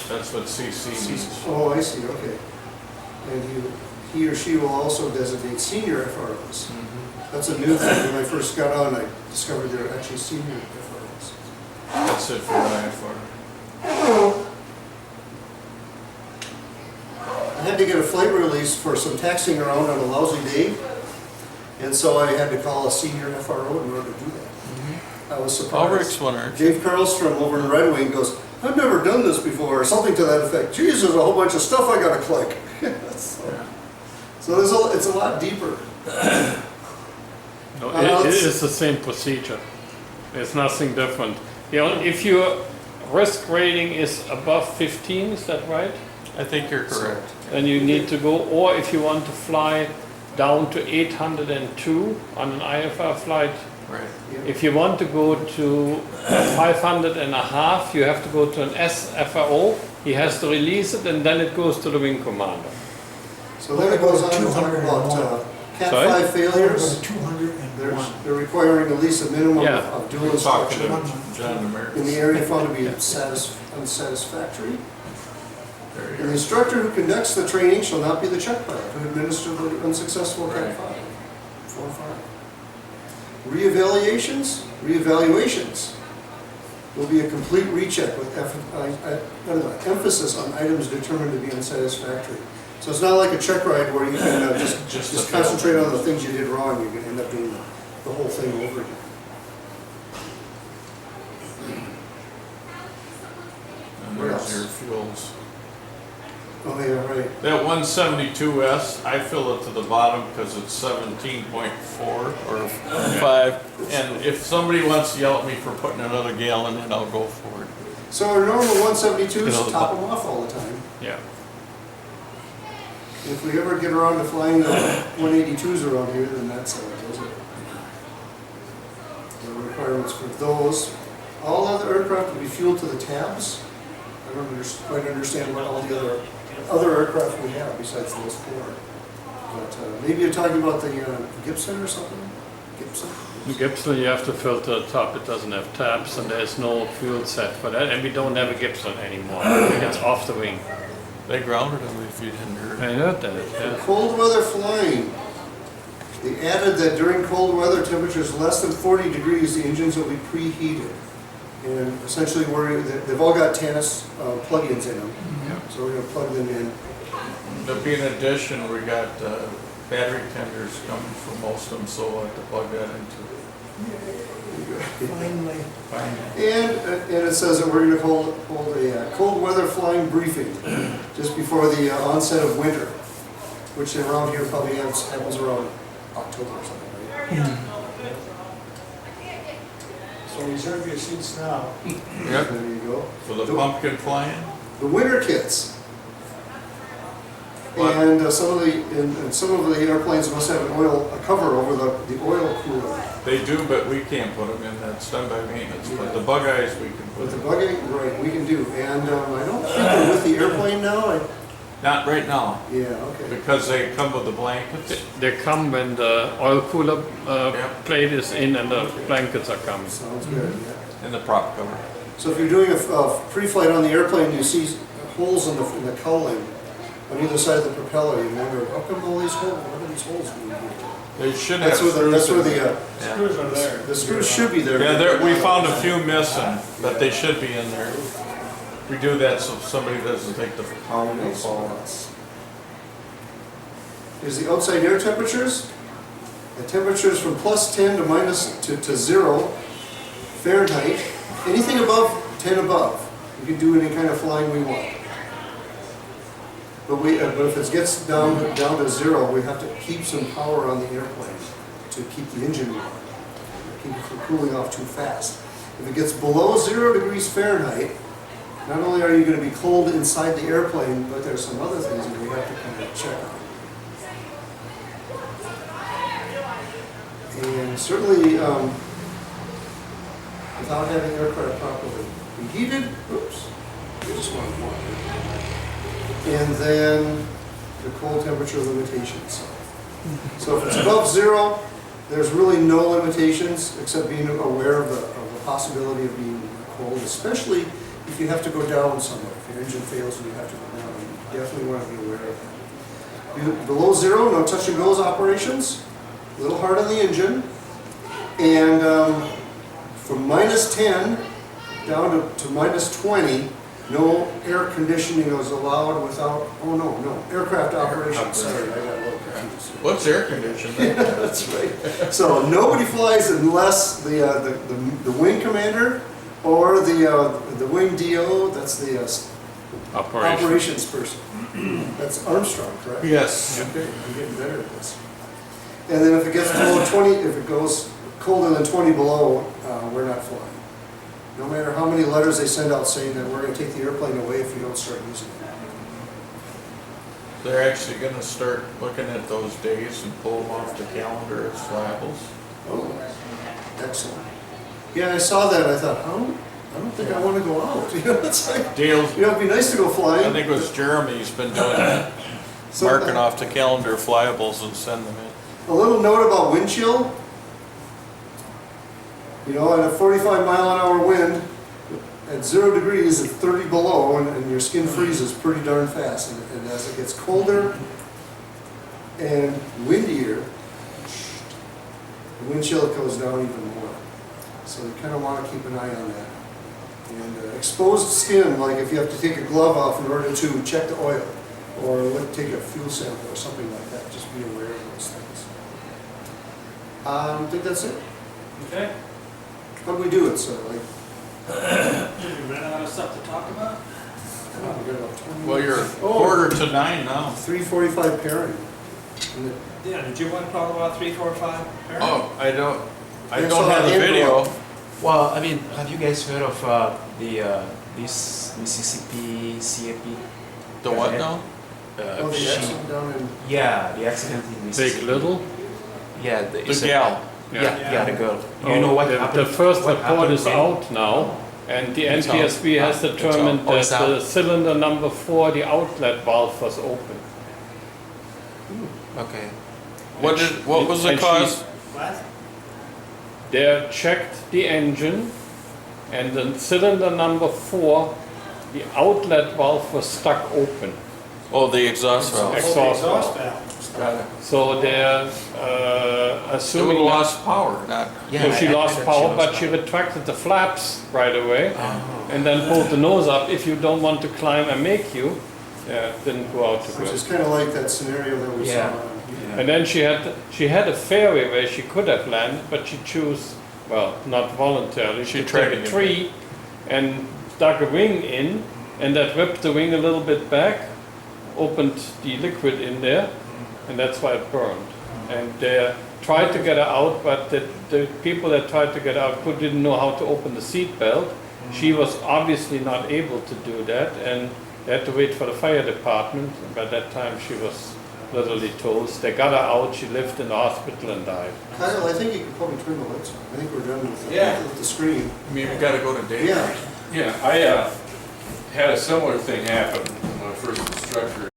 That's what CC means.
Oh, I see, okay. And he or she will also designate senior FROs. That's a new thing. When I first got on, I discovered there are actually senior FROs.
That's it for IFR.
I had to get a flight release for some taxiing around on a lousy day, and so I had to call a senior FRO in order to do that. I was surprised.
Ulrich's one, aren't
Dave Carlstrom over in Red Wing goes, "I've never done this before," or something to that effect. Geez, there's a whole bunch of stuff I gotta click. So it's a lot deeper.
No, it is the same procedure. There's nothing different. If your risk rating is above 15, is that right?
I think you're correct.
Then you need to go, or if you want to fly down to 802 on an IFR flight,
Right.
if you want to go to 500.5, you have to go to an SFRO. He has to release it, and then it goes to the wing commander.
So then it goes on to talk about Cat
Sorry?
5 failures.
201.
They're requiring at least a minimum
Yeah.
of dual
We're talking
instruction
to John
in the
American.
area found to be unsatisfactory.
There
And
you
the
go.
instructor who conducts the training shall not be the check pilot who administered the unsuccessful Cat
Right.
5. 4 and 5. Reevaluations will be a complete recheck with emphasis on items determined to be unsatisfactory. So it's not like a check ride where you can just concentrate on the things you did wrong. You're going to end up doing the whole thing over again.
And
What
there's
else?
your fuels.
Oh, yeah, right.
That 172S, I fill it to the bottom because it's 17.4 or 5. And if somebody wants to yell at me for putting another gallon in, I'll go for it.
So our normal 172s,
You know,
top them off all the time.
Yeah.
If we ever get around to flying the 182s around here, then that's, those are the requirements for those. All other aircraft will be fueled to the tabs. I don't quite understand what all the other aircraft we have besides those four. But maybe you're talking about the Gibson or something? Gibson?
Gibson, you have to filter the top, it doesn't have tabs, and there's no fuel set for that, and we don't have a Gibson anymore. It's off the wing.
They grounded them if you didn't hear.
I heard that,
For
yeah.
cold weather flying, they added that during cold weather temperatures less than 40 degrees, the engines will be preheated. And essentially, they've all got TANF plug-ins in them, so we're going to plug them in.
There'll be an addition, we got battery tenders coming for most of them, so we'll have to plug that into.
Finally.
And it says that we're going to hold a cold weather flying briefing just before the onset of winter, which around here probably happens around October or something, right?
So reserve your seats now.
Yep.
There you go.
For the pumpkin flying?
The winter kits.
What?
And some of the airplanes must have a cover over the oil cooler.
They do, but we can't put them in, that's done by maintenance, but the bug eyes we can put
With the
in.
buggy, right, we can do. And I don't think they're with the airplane now.
Not right now,
Yeah, okay.
because they come with the blankets.
They come when the oil cooler
Yep.
plate is in and the blankets are coming.
Sounds good, yeah.
And the prop cover.
So if you're doing a pre-flight on the airplane, you see holes in the cowling on either side of the propeller. You wonder, how come all these holes? What are these holes doing here?
They should have
That's where
screws in there.
the
Screws are there.
the screws should be there.
Yeah, we found a few missing, but they should be in there. We do that so somebody doesn't think the power will fall.
Is the outside air temperatures. The temperatures from +10 to to 0 Fahrenheit. Anything above 10 above, we can do any kind of flying we want. But if it gets down to 0, we have to keep some power on the airplane to keep the engine warm, keep it from cooling off too fast. If it gets below 0 degrees Fahrenheit, not only are you going to be cold inside the airplane, but there's some other things that we have to kind of check on. And certainly, without having aircraft properly reheated, oops, I just wanted one. And then the cold temperature limitations. So if it's above 0, there's really no limitations except being aware of the possibility of being cold, especially if you have to go down somewhere. If your engine fails and you have to go down, you definitely want to be aware of that. Below 0, no touch and goes operations. A little hard on the engine, and from -10 down to -20, no air conditioning is allowed without, aircraft operations, sorry, I got a little confused.
What's air conditioning?
That's right. So nobody flies unless the wing commander or the wing DO, that's the operations person. That's Armstrong, correct?
Yes.
Okay, I'm getting better at this. And then if it gets below 20, if it goes colder than 20 below, we're not flying. No matter how many letters they send out saying that we're going to take the airplane away if you don't start using it.
They're actually gonna start looking at those days and pull them off the calendar as flables.
Oh, excellent. Yeah, I saw that. I thought, I don't think I want to go out. You know, it's like,
Dale's,
it'd be nice to go flying.
I think it was Jeremy's been doing that,
So,
marking off the calendar flyables and send them in.
A little note about wind chill. You know, at a 45-mile-an-hour wind, at 0 degrees, at 30 below, and your skin freezes pretty darn fast. And as it gets colder and windier, the wind chill goes down even more. So you kind of want to keep an eye on that. And exposed skin, like if you have to take a glove off in order to check the oil, or take a fuel sample or something like that, just be aware of those things. I think that's it.
Okay?
How do we do it, sir? Like,
Did we run out of stuff to talk about?
God, we got about 20
Well, you're
minutes.
8:45 now.
3:45 pairing. And the-
Yeah, did you want to talk about 3, 4, 5?
Oh, I don't
Yeah, so
have the
that
video.
Well, I mean, have you guys heard of this Mississippi CAP?
The what now?
Oh, the
She-
accident down in,
Yeah, the accident in
Big
Mississippi.
Little?
Yeah,
The gal.
Yeah, the girl.
Oh,
You know what
the,
happened?
the first
what
report
happened
is
then?
out now, and the
It's out.
NTSB has
It's
determined
out. Oh, it's
that the
out.
cylinder number 4, the outlet valve was open.
Okay.
What was the
And
cause?
What?
They checked the engine, and the cylinder number 4, the outlet valve was stuck open.
Oh, the exhaust valve.
Exhaust
Exhaust
valve.
valve.
Got it.
So they're
It
assuming that
lost power, not.
Yeah,
so she
I
lost
heard
power,
she
but
lost
she
power.
retracted the flaps right away,
Oh.
and then pulled the nose up. If you don't want to climb and make you, didn't go out to
which
good.
is kind of like that scenario that we saw.
Yeah.
on-
And then she had a fairway where she could have landed, but she chose, well, not voluntarily.
She
She
tried
took
to
a
get
tree and dug a wing in, and that whipped the wing a little bit back, opened the liquid in there, and that's why it burned. And they tried to get her out, but the people that tried to get her out didn't know how to open the seat belt. She was obviously not able to do that, and they had to wait for the fire department. By that time, she was literally toast. They got her out, she lived in the hospital and died.
Kyle, I think you could probably turn the lights on. I think we're done with
Yeah.
with the screen.
I mean, we gotta go to Dave.
Yeah.
Yeah, I had a similar thing happen when I first instructor